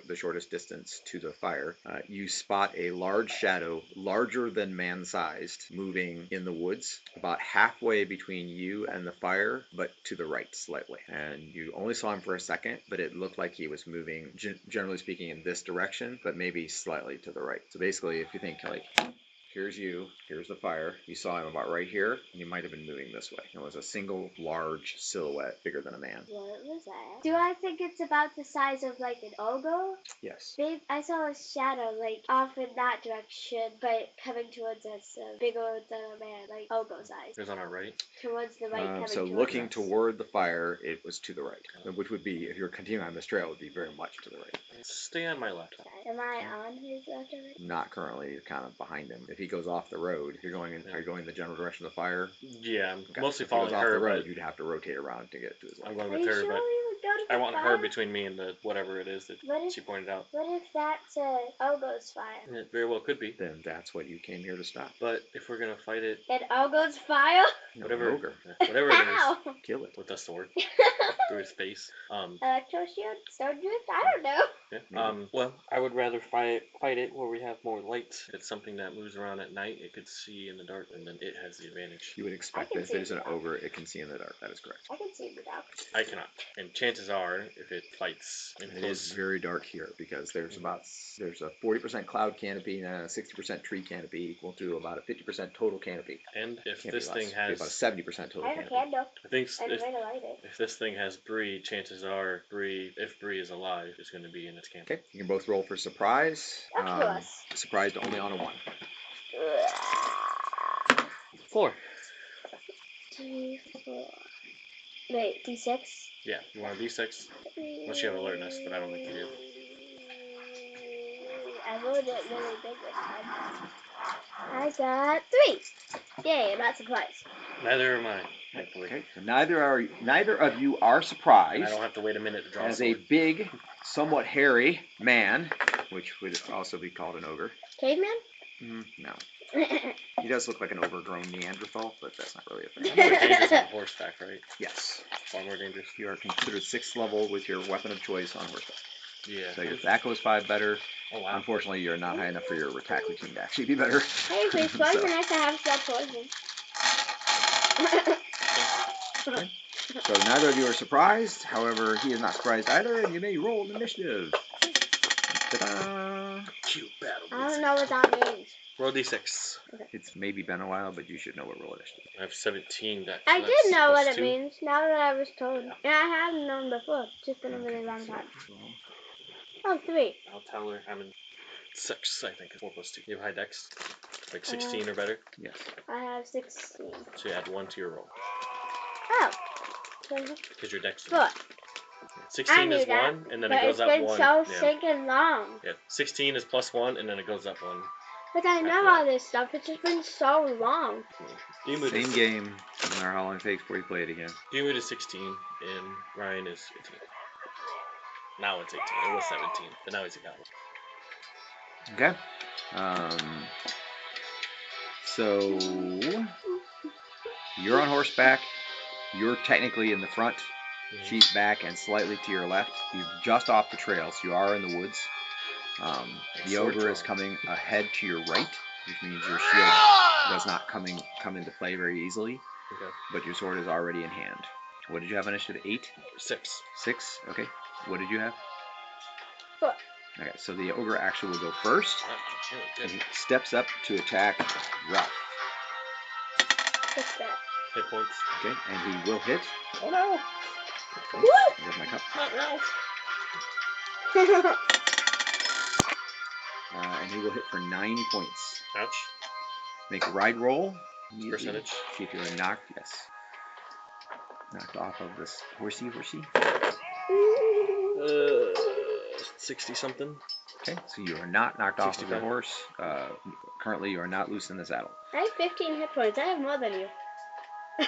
the shortest distance to the fire. You spot a large shadow, larger than man-sized, moving in the woods, about halfway between you and the fire, but to the right slightly. And you only saw him for a second, but it looked like he was moving, generally speaking, in this direction, but maybe slightly to the right. So basically, if you think like, here's you, here's the fire. You saw him about right here, and he might have been moving this way. It was a single large silhouette, bigger than a man. What was that? Do I think it's about the size of like an ogre? Yes. Babe, I saw a shadow like off in that direction, but coming towards us, bigger than a man, like ogre size. It was on our right. Towards the right, coming So towards looking us. toward the fire, it was to the right, which would be, if you're continuing on this trail, would be very much to the right. Stay on my left. Am I on his left or right? Not currently. You're kind of behind him. If he goes off the road, are you going in the general direction of the fire? Yeah, I'm Okay. mostly If he goes following off her, the road, but you'd have to rotate around to get to his I'm left. going Are with you her, sure but we would go to the I want fire? her between me and the whatever it is that What if, she pointed out. what if that's a ogre's fire? It very well could be. Then that's what you came here to stop. But if we're gonna fight it, An ogre's fire? whatever, Ogre. whatever it is, How? Kill it. with a sword through his face. Electro shield? Stone drift? I don't know. Yeah. Well, I would rather fight it where we have more light. If it's something that moves around at night, it could see in the dark, and then it has the advantage. You would expect can that if see it is an that. ogre, it can see in the dark. That is correct. I can see the dark. I cannot. And chances are, if it fights in It is close, very dark here because there's a 40% cloud canopy and a 60% tree canopy equal to about a 50% total canopy. and if Can't be this less. thing It'd be about has, a 70% total I have a canopy. candle. I think I'm going to light it. if this thing has Bree, chances are if Bree is alive, is going to be in its camp. Okay, you can both roll for surprise. Of course. Surprised only on a 1. 4. D4. Wait, D6? Yeah, you want a D6? Unless you have alertness, but I don't think you do. I rolled it really big this time. I got 3. Yay, I'm not surprised. Neither am I, thankfully. Okay, so neither of you are And I surprised don't have to wait a minute to draw as a a sword. big, somewhat hairy man, which would also be called an ogre. Caveman? No. He does look like an overgrown Neanderthal, but that's not really a More thing. dangerous on horseback, right? Yes. Far more dangerous. You are considered 6th level with your weapon of choice on horseback. Yeah. So your attack goes 5 better. Oh wow. Unfortunately, you're not high enough for your attack routine to actually be better. Hey, if it's poisonous, I have some poison. So neither of you are surprised. However, he is not surprised either, and you may roll an initiative. Ta-da! Cute battle. I don't know what that means. Roll D6. It's maybe been a while, but you should know what roll initiative. I have 17 dex. I so did that's know what plus it 2. means, now that I was told. And I hadn't known before. It's just been a really long time. Oh, 3. I'll tell her I'm in 6, I think. 4 plus 2. You have high dex? Like 16 or better? Yes. I have 16. So you add 1 to your roll. Oh. Because your dex is 4. 16 knew is that, 1, and then But it goes it's up been 1. so Yeah. stinking long. Yeah. 16 is plus 1, and then it goes up 1. But I know all this stuff. It's just been so long. Same game, no matter how long it takes before you play it again. Demood is 16, and Ryan is 18. Now it's 18. It was 17, but now he's a goblin. Okay. So you're on horseback. You're technically in the front. She's back and slightly to your left. You're just off the trail, so you are in the woods. The ogre is coming ahead to your right, which means your shield does not come into play very easily. Okay. But your sword is already in hand. What did you have initiative? 8? 6. 6? Okay. What did you have? 4. Okay, so the ogre actually will go first. And he steps up to attack Ralph. What's that? Hit points. Okay, and he will hit. Oh no! Okay, here's my cup. Not Ralph. And he will hit for 9 points. Ouch. Make a ride roll. Percentage. See if you're knocked. Yes. Knocked off of this horsey. 60 something. Okay, so you are not knocked off of your 65. horse. Currently, you are not loose in the saddle. I have 15 hit points. I have more than you.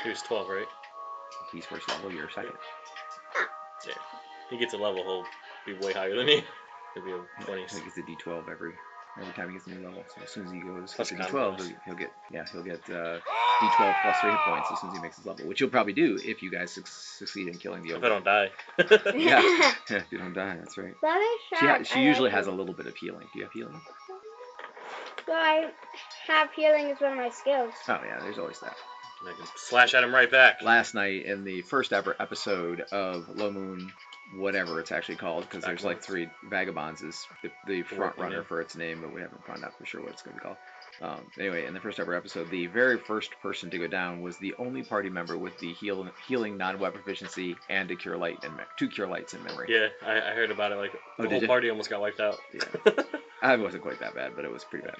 He was 12, right? He's first level, you're second. Yeah. He gets a level, he'll be way higher than me. He'll be a 20. I think it's a D12 every every time he gets a new level. So as soon as he goes Plus to con D12, bonus. he'll get D12 plus 3 hit points as soon as he makes his level, which he'll probably do if you guys succeed in killing the If ogre. I don't die. Yeah, if you don't die, that's right. That is sad. She usually has a little bit of healing. Do you have healing? So I have healing as one of my skills. Oh yeah, there's always that. I can slash at him right back. Last night in the first ever episode of Low Moon, whatever it's actually called, because there's like 3 Vagabonds is the front runner for its name, but we haven't found out for sure what it's going to be called. Anyway, in the first ever episode, the very first person to go down was the only party member with the healing non-weapon proficiency and a cure light and 2 cure lights in memory. Yeah, I heard about it. Like the whole party almost got wiped out. Yeah, I wasn't quite that bad, but it was pretty bad.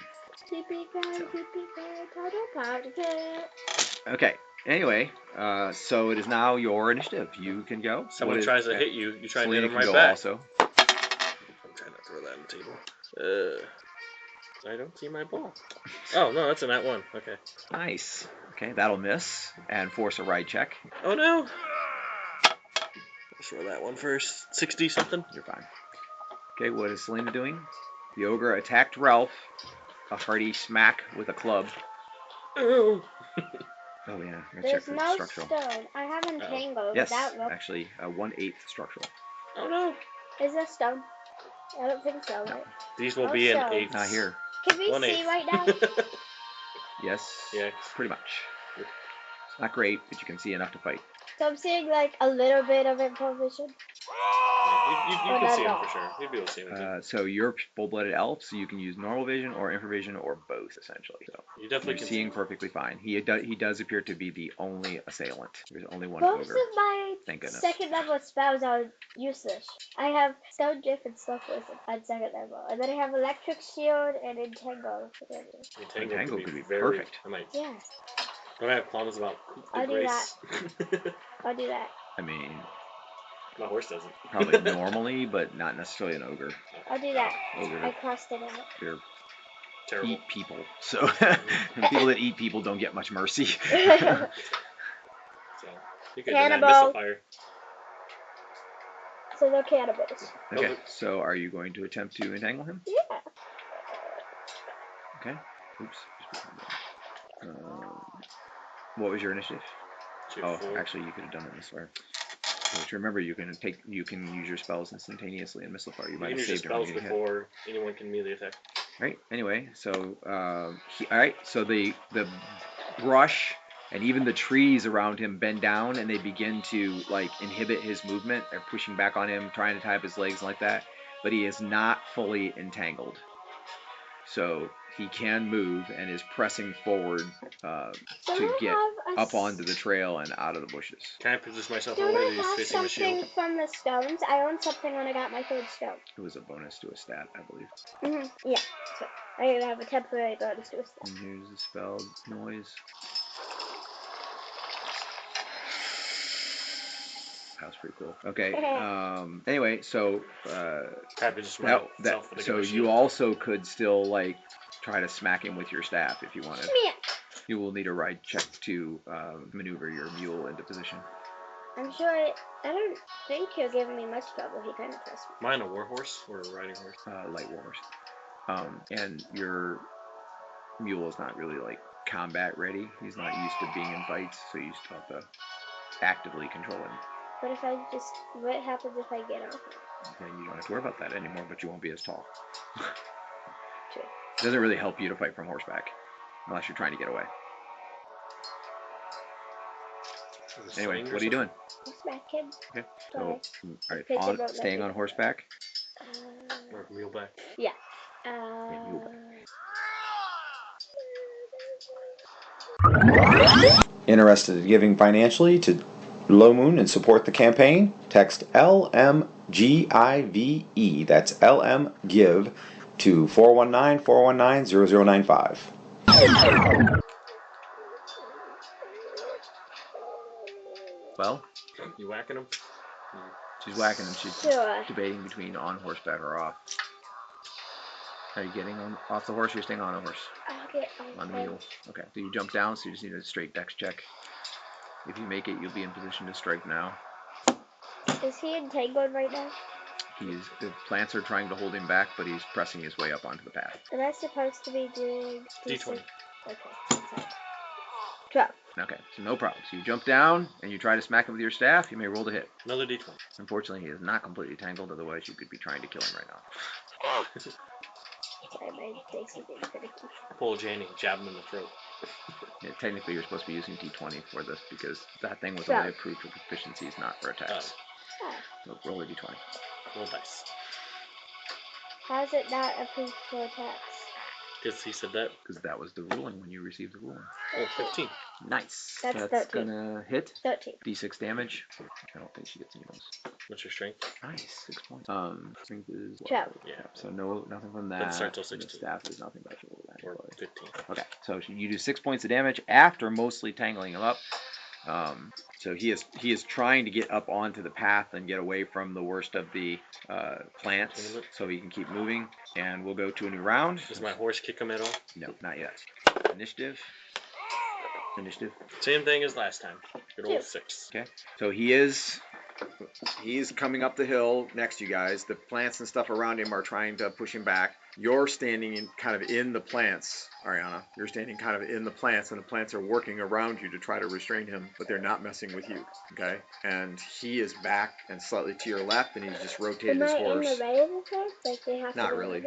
Okay. Anyway, so it is now your initiative. You can go. Someone tries to hit you, you try and hit Selena him can right go back. also. I'm trying not to throw that on the table. I don't see my ball. Oh no, that's a nat 1. Okay. Nice. Okay, that'll miss and force a ride check. Oh no. Let's roll that one first. 60 something. You're fine. Okay, what is Selena doing? The ogre attacked Ralph. A hearty smack with a club. Oh. Oh yeah, I'm gonna check There's for no structural. stone. I have entangled. Yes, That actually, 1/8 structural. Oh no. is a stone. I don't think so, right? These will be an Also- 8. Not here. Can we 1/8. see right now? Yes. Yeah. Pretty much. It's not great, but you can see enough to fight. So I'm seeing like a little bit of improvisation. You Oh, can no, see him no. for sure. You'd be able to see him. So you're full-blooded elf, so you can use normal vision or infravision or both, essentially. So You definitely you're can seeing see. perfectly fine. He does appear to be the only assailant. There's only one Most ogre. of my Thank goodness. second level spells are useless. I have Stone Drift and Slow Poison on second level. And then I have Electric Shield and Entangle. Entangle could be very perfect. I might. Yeah, Don't I have qualms about the I'll do grace? I'll do that. I mean, My horse doesn't. probably normally, but not necessarily an ogre. I'll do that. Ogre. I crossed it out. They're Terrible. eat people. So and people that eat people don't get much mercy. So you could Cannibal. missile fire. So they're cannibals. Okay, so are you going to attempt to entangle him? Yeah. Okay. Oops. What was your initiative? 2, Oh, 4. actually, you could have done it this way. But remember, you can use your spells instantaneously in missile fire. You might can have use your saved her when spells you get hit. before anyone can melee attack. Right. Anyway, so all right. So the brush and even the trees around him bend down and they begin to like inhibit his movement. They're pushing back on him, trying to tie up his legs like that. But he is not fully entangled. So he can move and is pressing forward to get up onto the trail and out of the bushes. Can I position myself Don't away I that he's have facing the shield? something from the stones? I own something when I got my third stone. It was a bonus to a stat, I believe. Yeah. So I have a temporary bonus to a stat. And here's the spell noise. That was pretty cool. Okay. Anyway, so so you also could still like try to smack him with your staff if you wanted. Yeah. You will need a ride check to maneuver your mule into position. I'm sure I don't think he'll give me much trouble. He kind of trusts me. Mine a warhorse or a riding horse? Light warhorse. And your mule is not really like combat ready. He's not used to being in fights, so you still have to actively control him. But if what happens if I get off? Then you don't have to worry about that anymore, but you won't be as tall. True. It doesn't really help you to fight from horseback, unless you're trying to get away. Anyway, what are you doing? Horseback kid. Okay, so staying on horseback? Or muleback? Yeah. Interested in giving financially to Low Moon and support the campaign? Text LMGIVE, that's LMGIVE, to 419-419-0095. Well, You whacking him? she's whacking him. She's Sure. debating between on horseback or off. Are you getting off the horse or you're staying on the horse? I'll get On the mule. Okay, so you jump down, so you just need a straight dex check. If you make it, you'll be in position to strike now. Is he entangled right now? The plants are trying to hold him back, but he's pressing his way up onto the path. Am I supposed to be doing D20. Okay, that's fine. 12. Okay, so no problem. So you jump down and you try to smack him with your staff. You may roll to hit. Another D20. Unfortunately, he is not completely tangled. Otherwise, you could be trying to kill him right now. Sorry, my face is being finicky. Pull Janie and jab him in the throat. Yeah, technically, you're supposed to be using D20 for this because that thing was only approved for proficiencies, not for attacks. Oh. So roll a D20. Roll dice. How is it not approved for attacks? Because he said that. Because that was the ruling when you received the ruling. Oh, 15. Nice. That's 13. Gonna hit. 13. D6 damage. I don't think she gets any bonus. What's your strength? Nice. 6 points. Strength is 12. Yeah. So nothing from that. Doesn't start till The 16. staff is nothing special. Or 15. Okay, so you do 6 points of damage after mostly tangling him up. So he is trying to get up onto the path and get away from the worst of the plants, so he can keep moving. And we'll go to a new round. Does my horse kick him at all? No, not yet. Initiative. Same thing as last time. Good old 6. Okay, so he's coming up the hill next to you guys. The plants and stuff around him are trying to push him back. You're standing kind of in the plants, Ariana. You're standing kind of in the plants, and the plants are working around you to try to restrain him, but they're not messing with you. Okay, and he is back and slightly to your left, and he's just rotated his horse. Am I in the way of the horse? Like they have Not to really.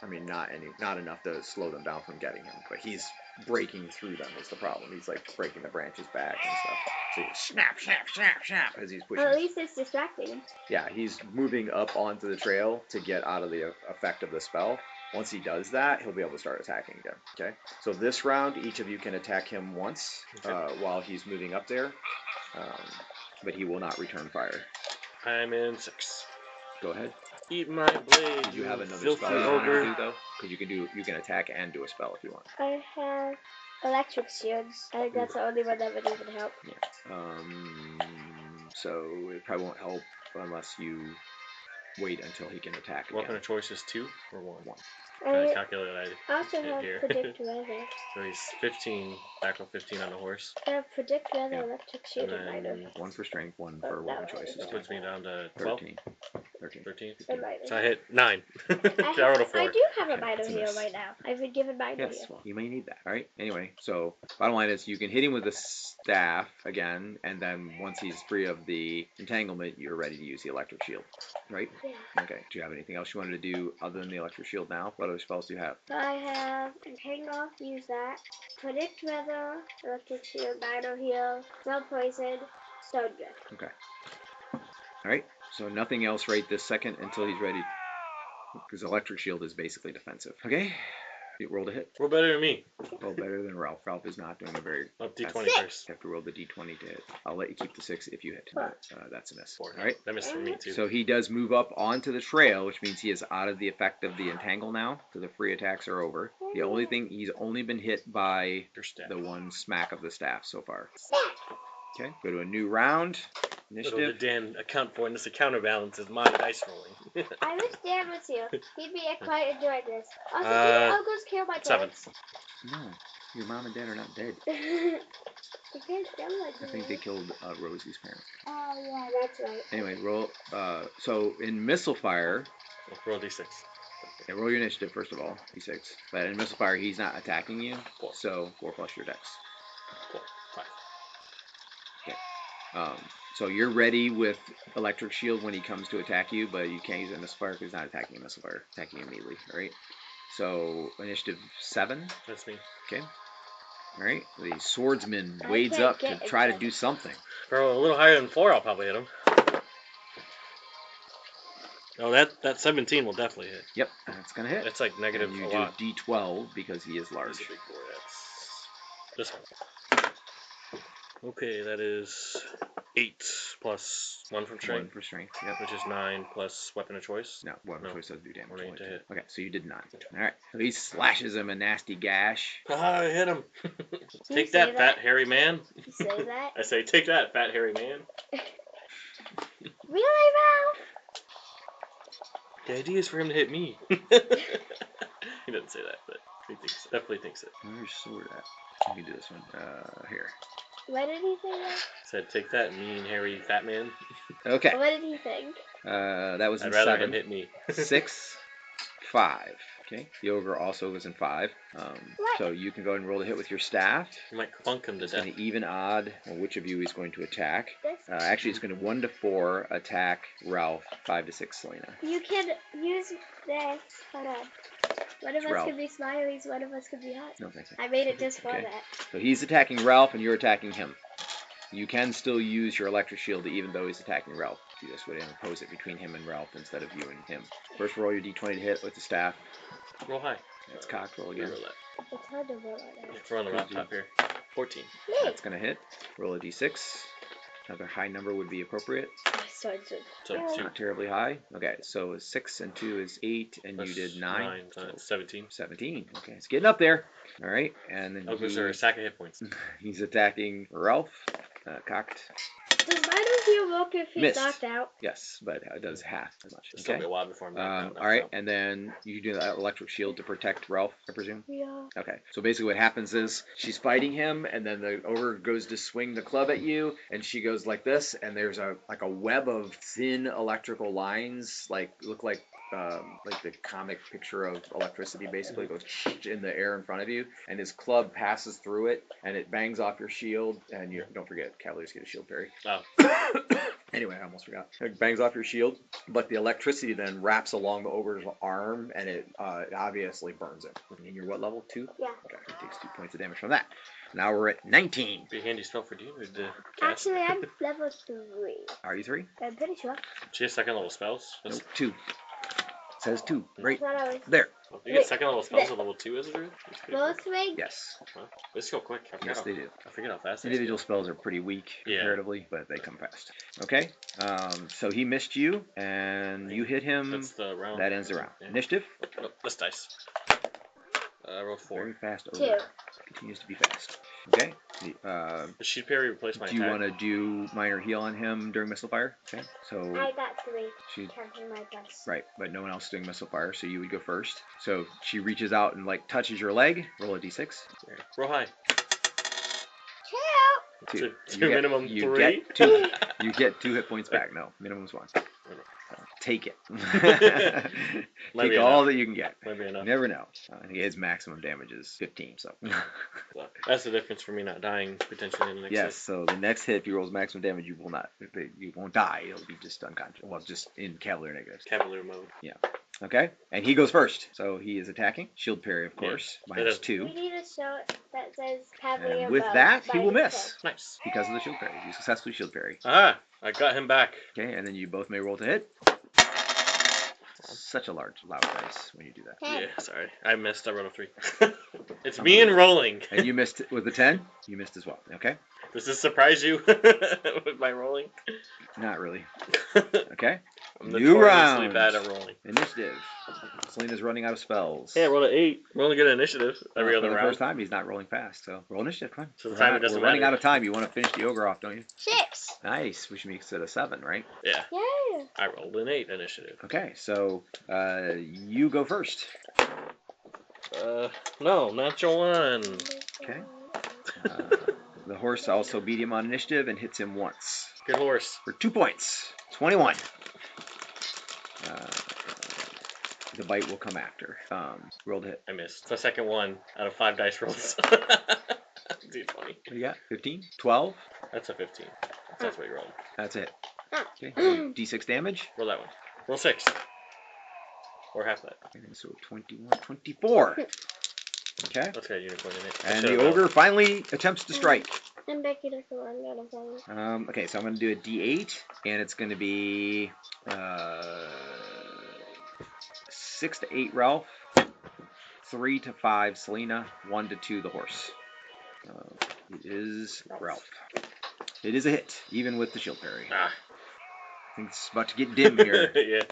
I mean, not enough to slow them down from getting him, but he's breaking through them is the problem. He's like breaking the branches back and stuff. So he's snap, snap, snap, snap as he's pushing. Well, at least it's distracting him. Yeah, he's moving up onto the trail to get out of the effect of the spell. Once he does that, he'll be able to start attacking again. Okay. So this round, each of you can attack him once while he's moving up there, but he will not return fire. I'm in 6. Go ahead. Eat my blade. Did you have another filthy spell you want to ogre. do though? Because you can attack and do a spell if you want. I have electric shields. I think that's the only one that would even help. Yeah. So it probably won't help unless you wait until he can attack again. Weapon of choice is 2 or 1? 1. I calculated I also have here. predict weather. So he's 15, back with 15 on the horse. I have predict weather, Yeah. electric shield, and minor. 1 for strength, 1 for weapon choices. That puts me down to 12. 13. 13? And minor. So I hit 9. I rolled a 4. I do have a Okay, minor that's a heal miss. right now. I've been given minor Yes, heal. well, you may need that. All right. Anyway, so bottom line is you can hit him with the staff again, and then once he's free of the entanglement, you're ready to use the electric shield, right? Yeah. Okay. Do you have anything else you wanted to do other than the electric shield now? What other spells do you have? I have hang off, use that. Predict weather, electric shield, minor heal, spell poison, stone drift. Okay. All right. So nothing else right this second until he's ready, because electric shield is basically defensive. Okay. You rolled a hit. Roll better than me. Roll better than Ralph. Ralph is not doing a very. Up D20 You first. have to roll the D20 to hit. I'll let you keep the 6 if you hit. That's a miss. 4. All right. That missed for me too. So he does move up onto the trail, which means he is out of the effect of the entangle now. So the free attacks are over. The only thing, he's only been hit by Your staff. the one smack of the staff so far. Okay. Go to a new round. Little Initiative. did Dan account for, and this counterbalance is my dice rolling. I wish Dan was here. He'd be quite enjoying this. Also, Uh, I'll go kill my 7. parents. No, your mom and dad are not dead. You can't kill my I think they killed Rosie's parents. Oh, yeah, that's right. Anyway, roll. So in missile fire, Roll D6. yeah, roll your initiative first of all, d6. But in missile fire, he's not attacking you, 4. so 4 plus your dex. 4. 5. Okay. So you're ready with electric shield when he comes to attack you, but you can't use it in missile fire because he's not attacking you missile fire, attacking you immediately. All right. So initiative 7. That's me. Okay. All right. The swordsman I wades can't up to get try to it. do something. Bro, a little higher than 4, I'll probably hit him. Oh, that 17 will definitely hit. Yep, that's gonna hit. That's like negative And you a do lot. D12 because he is large. That's a big 4. That's this one. Okay, that is 8 plus 1 from 1 strength, for strength. Yep. which is 9 plus weapon of choice. No, weapon No. choice doesn't do damage. Only only to two. hit. Okay, so you did 9. All right, so he slashes him a nasty gash. Haha, I hit him. you Take say that, that? fat hairy man. You say that? I say, take that, fat hairy man. Really, Ralph? The idea is for him to hit me. He doesn't say that, but he definitely thinks it. Where's your sword at? Let me do this one. Here. What did he say? Said, take that, mean, hairy, fat man. Okay. What did he think? That was I'd in rather 7. him hit me. 6, 5. Okay. The ogre also was in 5. What? So you can go ahead and roll the hit with your staff. You might clunk him to It's death. going to even odd on which of you he's going to attack. This? Actually, it's going to 1 to 4 attack Ralph, 5 to 6 Selena. You can use this. Hold on. One of It's us Ralph. could be smileys, one of us could be hot. No, thanks. I made it just for Okay. that. So he's attacking Ralph, and you're attacking him. You can still use your electric shield even though he's attacking Ralph. You just would interpose it between him and Ralph instead of you and him. First roll your d20 to hit with the staff. Roll high. It's cocked. Roll again. Roll that. It's hard to roll on that. Let's run the laptop here. 14. That's going to hit. Roll a d6. Another high number would be appropriate. So So Yeah. 2. Not terribly high. Okay, so 6 and 2 is 8, and you did 9. So So 17. 17. Okay, it's getting up there. All right, and then Ogres are a sack of hit points. he's attacking Ralph. Cocked. does mine review work if he's Missed. knocked out? Yes, but it does half as much. It'll still Okay. be a while before I'm knocked out. All right, and then you do the electric shield to protect Ralph, I presume? Yeah. Okay, so basically what happens is she's fighting him, and then the ogre goes to swing the club at you, and she goes like this, and there's a web of thin electrical lines, look like the comic picture of electricity, basically goes in the air in front of you, and his club passes through it, and it bangs off your shield, and you don't forget, cavaliers get a shield parry. Oh. Anyway, I almost forgot. It bangs off your shield, but the electricity then wraps along the ogre's arm, and it obviously burns it. And you're what level? 2? Yeah. Okay, it takes 2 points of damage from that. Now we're at 19. Be a handy spell for you to cast. Actually, I'm level 3. Are you 3? I'm pretty sure. She has second level spells. Nope, 2. It says 2. Right That's what I was. there. You get second level spells at level 2 as a druid? That's pretty Both ways? Yes. cool. Huh? Let's go quick. Yes, they do. I forget how fast they Individual spells are pretty weak Yeah. comparatively, but they come fast. Okay, so he missed you, and you hit him. That's the round. That ends the round. Yeah. Initiative. Oh, this dice. I rolled 4. Very fast. 2. Ogre. Continues to be fast. Okay. The shield parry replaced my Do you attack. want to do minor heal on him during missile fire? Okay. So I got 3. she Counting my plus. right, but no one else is doing missile fire, so you would go first. So she reaches out and touches your leg. Roll a d6. Roll high. 2. Two. Two minimum you 3. Get 2. You get 2 hit points back. No, minimum's 1. Take it. Might be Take all enough. that you can get. Might be enough. You never know. I think his maximum damage is 15. So So that's the difference for me not dying potentially in the next yes. So the next hit, if he rolls maximum damage, you will not. You won't die. It'll be just unconscious. Well, just in cavalier negatives. Cavalier mode. Okay. And he goes first. So he is attacking. Shield parry, of course. Minus 2. We need a shirt that says Cavalier And with Mode that, he by will miss himself. Nice. because of the shield parry. You successfully shield parry. Aha! I got him back. Okay. And then you both may roll to hit. Such a loud dice when you do that. Ten. Yeah, sorry. I missed. I rolled a 3. It's me and rolling. And you missed with the 10. You missed as well. Okay. Does this surprise you with my rolling? Not really. Okay. I'm New notoriously round. bad at rolling. Initiative. Selena's running out of spells. Hey, I rolled an 8. We're only good at initiative every For other the round. first time, he's not rolling fast. So roll initiative. Come on. So the time it doesn't We're running matter. out of time. You want to finish the ogre off, don't you? 6. Nice. Which makes it a 7, right? Yeah. Yeah. I rolled an 8 initiative. Okay. So you go first. No, natural 1. Okay. The horse also beat him on initiative and hits him once Good horse. for 2 points. 21. The bite will come after. Roll to hit. I missed. It's the second one out of 5 dice rolls. D20. What do you got? 15? 12? That's a 15. That's what you rolled. That's it. Ah. Okay. D6 damage. Roll that one. Roll 6. Or half that. And so 21, 24. Okay. That's got a unicorn in it. And the ogre finally attempts to strike. And Becky doesn't want to go to phone. Okay, so I'm going to do a D8, and it's going to be 6 to 8 Ralph, 3 to 5 Selena, 1 to 2 the horse. It is Ralph. It is a hit, even with the shield parry. Ah. I think it's about to get dim here. Yeah.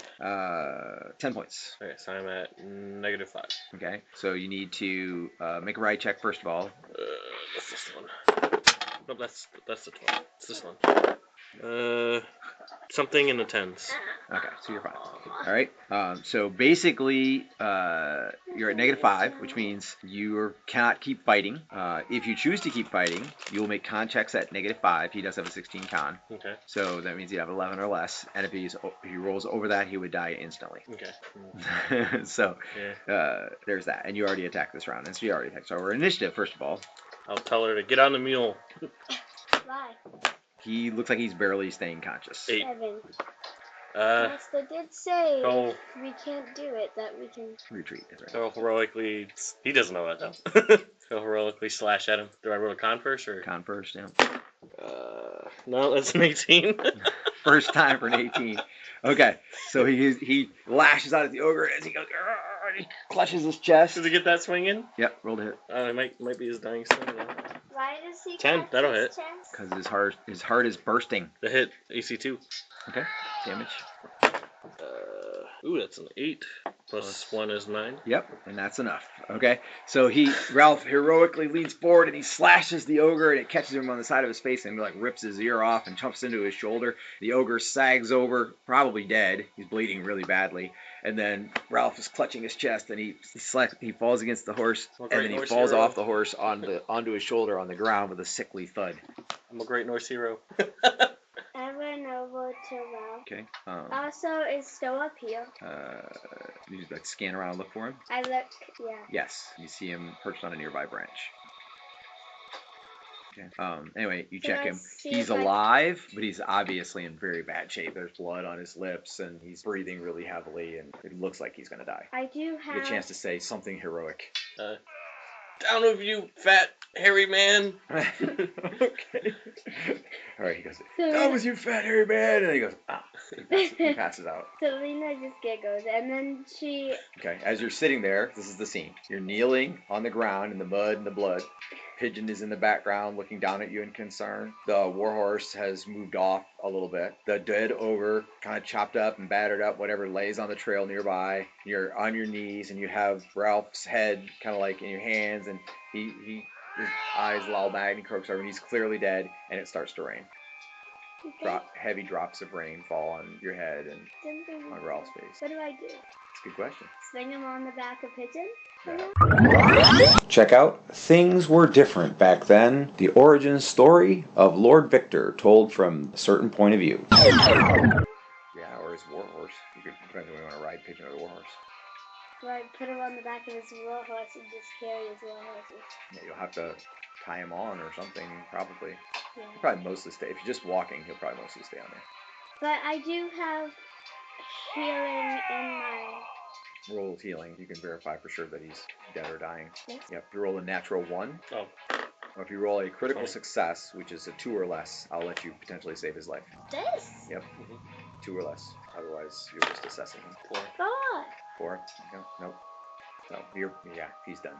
10 points. Okay, so I'm at -5. Okay, so you need to make a ride check first of all. What's this one? No, that's the 12. It's this one. Something in the tens. Okay, so you're fine. All right. So basically, you're at -5, which means you cannot keep fighting. If you choose to keep fighting, you will make con checks at -5. He does have a 16 con. Okay. So that means he'd have 11 or less. And if he rolls over that, he would die instantly. Okay. So Yeah. there's that. And you already attacked this round. And so you already attacked. So we're initiative, first of all. I'll tell her to get on the mule. Why? He looks like he's barely staying conscious. 8. 7. Uh, Master did say go, we can't do it, that we can. Retreat. Right. go heroically. He doesn't know that though. Go heroically slash at him. Do I roll a con first or? Con first, yeah. No, that's an 18. First time for an 18. Okay, so he lashes out at the ogre as he goes, and he clutches his chest. Does he get that swing in? Yep, roll to hit. It might be his dying swing. Yeah. Why does he 10, catch that'll his hit. chest? Because his heart is bursting. The hit, AC 2. Okay, damage. Ooh, that's an 8. Plus 1 is 9. Yep, and that's enough. Okay, so Ralph heroically leans forward and he slashes the ogre and it catches him on the side of his face and like rips his ear off and jumps into his shoulder. The ogre sags over, probably dead. He's bleeding really badly. And then Ralph is clutching his chest and he falls against the horse and then he falls off the horse onto his shoulder on the ground with a sickly thud. I'm a great Norse hero. I went over to Ralph. Okay. Also, it's still up here. You just scan around and look for him. I look, yeah. Yes, you see him perched on a nearby branch. Okay. Anyway, you check him. He's alive, but he's obviously in very bad shape. There's blood on his lips, and he's breathing really heavily, and it looks like he's gonna die. I do have. You get a chance to say something heroic. Down with you, fat, hairy man. Okay. All right, he goes, down with you, fat, hairy man. And he goes, ah. He passes out. Selena just giggles, and then she. Okay, as you're sitting there, this is the scene. You're kneeling on the ground in the mud and the blood. Pigeon is in the background looking down at you in concern. The warhorse has moved off a little bit. The dead ogre, kind of chopped up and battered up, whatever, lays on the trail nearby. You're on your knees and you have Ralph's head kind of like in your hands, and his eyes loll back and he croaks over and he's clearly dead, and it starts to rain. Heavy drops of rain fall on your head and on Ralph's face. What do I do? It's a good question. Swing him on the back of Pigeon? Check out Things Were Different Back Then, the origin story of Lord Victor told from a certain point of view. Yeah, or his warhorse. You could depend on whether you want to ride Pigeon or the warhorse. Or I put him on the back of his warhorse and just carry his warhorses. Yeah, you'll have to tie him on or something, probably. Yeah. He'll probably mostly stay. If you're just walking, he'll probably mostly stay on there. But I do have healing in my. Roll with healing. You can verify for sure that he's dead or dying. Yes. Yep. If you roll a natural 1, Oh. or if you roll a critical success, which is a 2 or less, I'll let you potentially save his life. This? Yep. 2 or less. Otherwise, you're just assessing him. 4. 4. 4? Nope. No, he's done.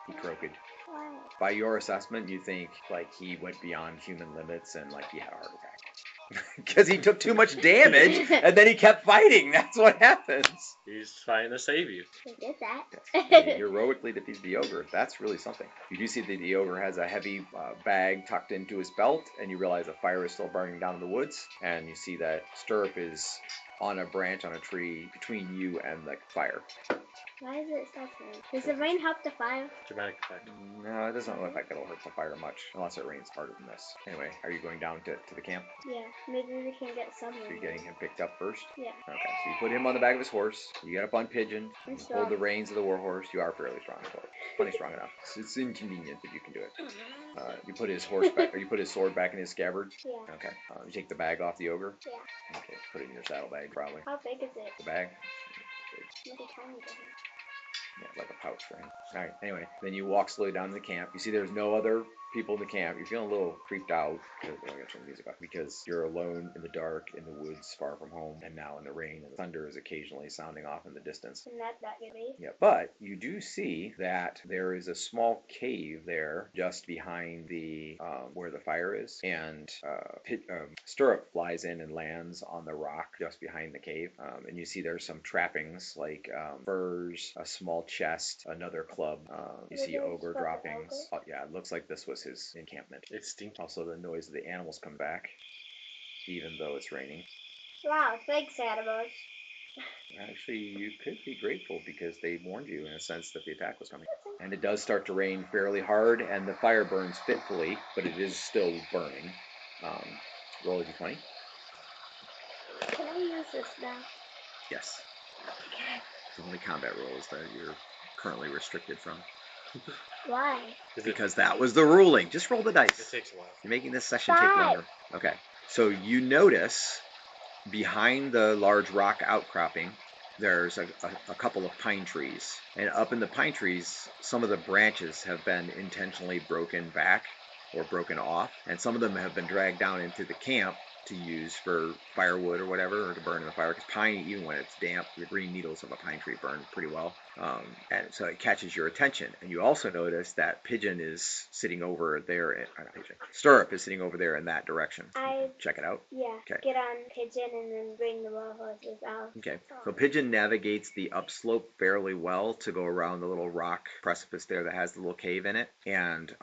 He croaked. Why? By your assessment, you think like he went beyond human limits and like he had a heart attack. Because he took too much damage and then he kept fighting. That's what happens. He's trying to save you. I did that. He heroically defeats the ogre. That's really something. You do see that the ogre has a heavy bag tucked into his belt, and you realize a fire is still burning down in the woods. And you see that Stirrup is on a branch on a tree between you and the fire. Why is it suffering? Does the rain help the fire? Dramatic effect. No, it doesn't look like it'll hurt the fire much, unless it rains harder than this. Anyway, are you going down to the camp? Yeah, maybe we can get some. So you're getting him picked up first? Yeah. Okay, so you put him on the back of his horse, you get up on Pigeon, I'm you strong. hold the reins of the warhorse. You are fairly strong, plenty strong enough. It's inconvenient, but you can do it. You put his horse back, or you put his sword back in his scabbard? Yeah. Okay. You take the bag off the ogre? Yeah. Okay, put it in your saddlebag, probably. How big is it? The bag? Maybe tiny. Yeah, like a pouch for him. Alright, anyway, then you walk slowly down to the camp. You see there's no other people in the camp. You're feeling a little creeped out. I gotta turn the music off. Because you're alone in the dark, in the woods, far from home, and now in the rain, and the thunder is occasionally sounding off in the distance. And that's not gonna be. Yeah, but you do see that there is a small cave there just behind the where the fire is, and Stirrup flies in and lands on the rock just behind the cave, and you see there's some trappings like furs, a small chest, another club. You see ogre droppings. Oh, yeah, it looks like this was his encampment. It's stinky. Also, the noise of the animals come back. even though it's raining. Wow, thanks, animals. Actually, you could be grateful because they warned you in a sense that the attack was coming. And it does start to rain fairly hard, and the fire burns fitfully, but it is still burning. Roll a d20. Can I use this now? Yes. It's only combat rolls that you're currently restricted from. Why? Because that was the ruling. Just roll the It dice. takes a while. You're making this session take longer. Okay. So you notice behind the large rock outcropping, there's a couple of pine trees. And up in the pine trees, some of the branches have been intentionally broken back or broken off. And some of them have been dragged down into the camp to use for firewood or whatever, or to burn in the fire. Because pine, even when it's damp, the green needles of a pine tree burn pretty well. And so it catches your attention. And you also notice that Pigeon is sitting over there. Stirrup is sitting over there in that direction. Check it out. Yeah. Okay. Get on Pigeon and then bring the more horses out. Okay. So Pigeon navigates the upslope fairly well to go around the little rock precipice there that has the little cave in it. And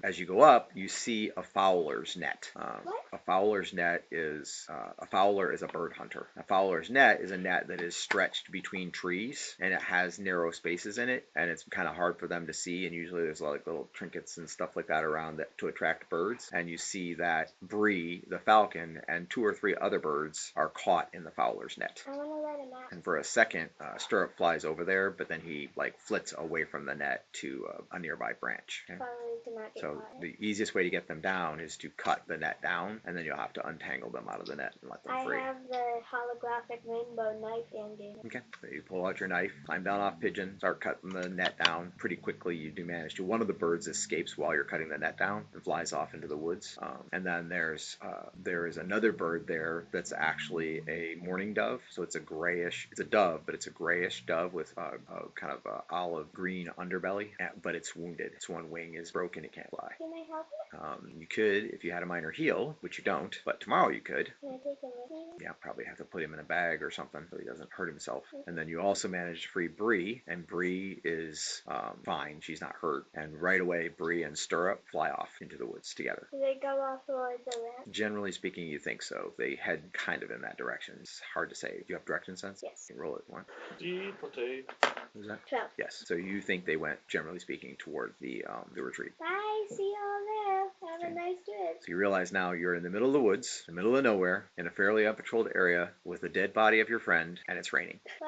as you go up, you see a fowler's net. A fowler's net is a fowler is a bird hunter. A fowler's net is a net that is stretched between trees, and it has narrow spaces in it, and it's kind of hard for them to see. And usually there's like little trinkets and stuff like that around that to attract birds. And you see that Bree, the falcon, and 2 or 3 other birds are caught in the fowler's net. I want to let him out. And for a second, Stirrup flies over there, but then he like flits away from the net to a nearby branch. Okay? Probably to not get So caught. the easiest way to get them down is to cut the net down, and then you'll have to untangle them out of the net and let them free. I have the holographic rainbow knife handy. Okay, so you pull out your knife, climb down off Pigeon, start cutting the net down. Pretty quickly you do manage to. One of the birds escapes while you're cutting the net down and flies off into the woods. And then there is another bird there that's actually a mourning dove. So it's a grayish, it's a dove, but it's a grayish dove with a kind of a olive green underbelly, but it's wounded. Its one wing is broken, it can't fly. Can I help it? You could if you had a minor heal, which you don't, but tomorrow you could. Can I take a look? Yeah, probably have to put him in a bag or something so he doesn't hurt himself. And then you also managed to free Bree, and Bree is fine. She's not hurt. And right away, Bree and Stirrup fly off into the woods together. Do they go off towards the left? Generally speaking, you think so. They head kind of in that direction. It's hard to say. Do you have direction sense? Yes. You can roll it. One. Deportate. What was that? 12. Yes. So you think they went, generally speaking, toward the retreat. Bye. See you all there. Have a nice trip. So you realize now you're in the middle of the woods, the middle of nowhere, in a fairly unpatrolled area with the dead body of your friend, and it's raining. Wow.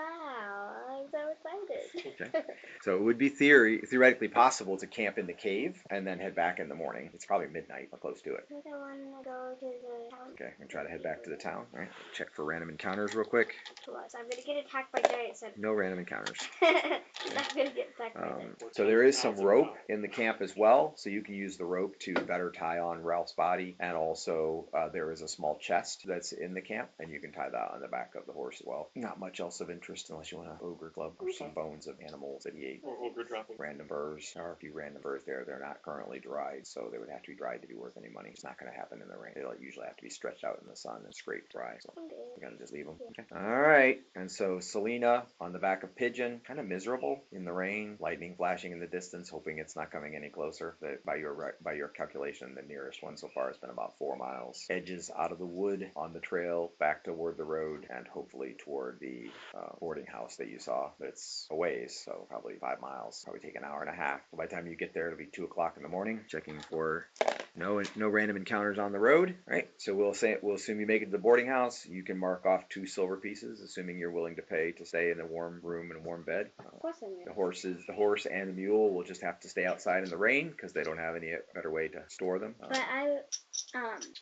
I'm so excited. Okay. So it would be theoretically possible to camp in the cave and then head back in the morning. It's probably midnight or close to it. I don't want to go to the town. Okay, and try to head back to the town. All right. Check for random encounters real quick. Plus, I'm gonna get attacked by giants. No random encounters. I'm not gonna get attacked by giants. So there is some rope in the camp as well, so you can use the rope to better tie on Ralph's body, and also there is a small chest that's in the camp, and you can tie that on the back of the horse as well. Not much else of interest unless you want an ogre club or some bones of animals that he ate. Or ogre dropping. Random burrs. There are a few random burrs there. They're not currently dried, so they would have to be dried to be worth any money. It's not going to happen in the rain. They'll usually have to be stretched out in the sun and scraped dry. So you're going to just leave them. Okay. All right. And so Selena on the back of Pigeon, kind of miserable in the rain, lightning flashing in the distance, hoping it's not coming any closer. By your calculation, the nearest one so far has been about 4 miles. Edges out of the wood on the trail back toward the road and hopefully toward the boarding house that you saw. It's a ways, so probably 5 miles. Probably take an hour and a half. By the time you get there, it'll be 2 o'clock in the morning. Checking for no random encounters on the road. All right. So we'll assume you make it to the boarding house. You can mark off 2 silver pieces, assuming you're willing to pay to stay in a warm room and a warm bed. Of course I'm there. The horse and the mule will just have to stay outside in the rain because they don't have any better way to store them. But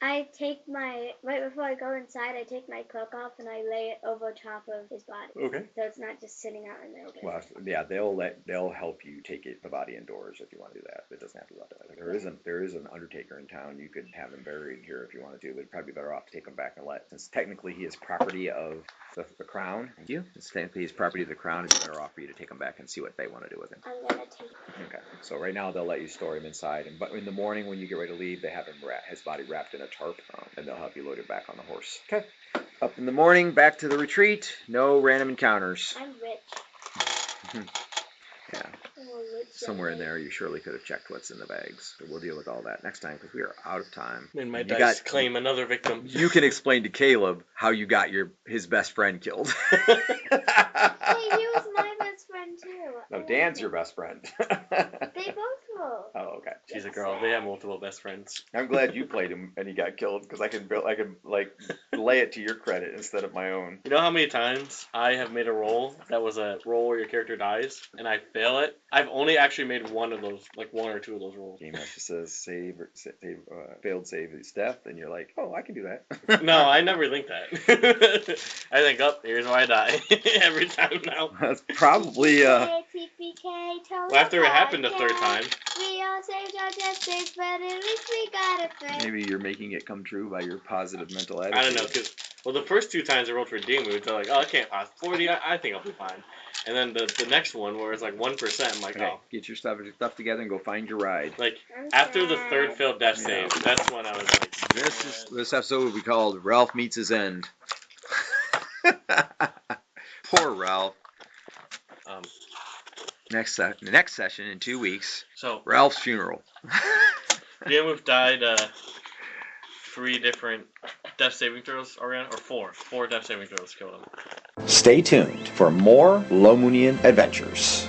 I take right before I go inside, I take my cloak off and I lay it over top of his body. Okay. So it's not just sitting out in the open. Well, yeah, they'll help you take the body indoors if you want to do that. It doesn't have to be outside. There is an undertaker in town. You could have him buried here if you wanted to, but it'd probably be better off to take him back and since technically he is property of the crown. Thank you. Since technically he's property of the crown, it's better off for you to take him back and see what they want to do with him. I'm gonna take it. Okay. So right now they'll let you store him inside, but in the morning when you get ready to leave, they have his body wrapped in a tarp, and they'll help you load it back on the horse. Okay. Up in the morning, back to the retreat. No random encounters. I'm rich. Yeah. I'm a rich somewhere in there, you surely could have checked what's in the bags. But we'll deal with all that next time because we are out of time. And my You dice claim another victim. You can explain to Caleb how you got his best friend killed. Hey, he was my best friend too. No, Dan's your best friend. They both were. Oh, okay. She's a girl. They have multiple best friends. I'm glad you played him and he got killed because I can like lay it to your credit instead of my own. You know how many times I have made a roll that was a roll where your character dies and I fail it? I've only actually made one of those, like one or two of those rolls. Game master says failed save is death, and you're like, oh, I can do that. No, I never think that. I think, oh, here's where I die every time now. That's probably Well, after it happened the third time. We all saved our death saves, but at least we got it fixed. maybe you're making it come true by your positive mental attitude. I don't know, because, well, the first two times I rolled for Dean, we would be like, oh, I can't pass 40, I think I'll be fine. And then the next one, where it's like 1%, I'm like, Okay, oh. get your stuff together and go find your ride. Like, after the third failed death save, that's when I was like, This episode will be called Ralph Meets His End. Poor Ralph. Next session in 2 weeks. So Ralph's funeral. Dean died 3 different death saving throws around, or 4 death saving throws killed him. Stay tuned for more Lomunian adventures.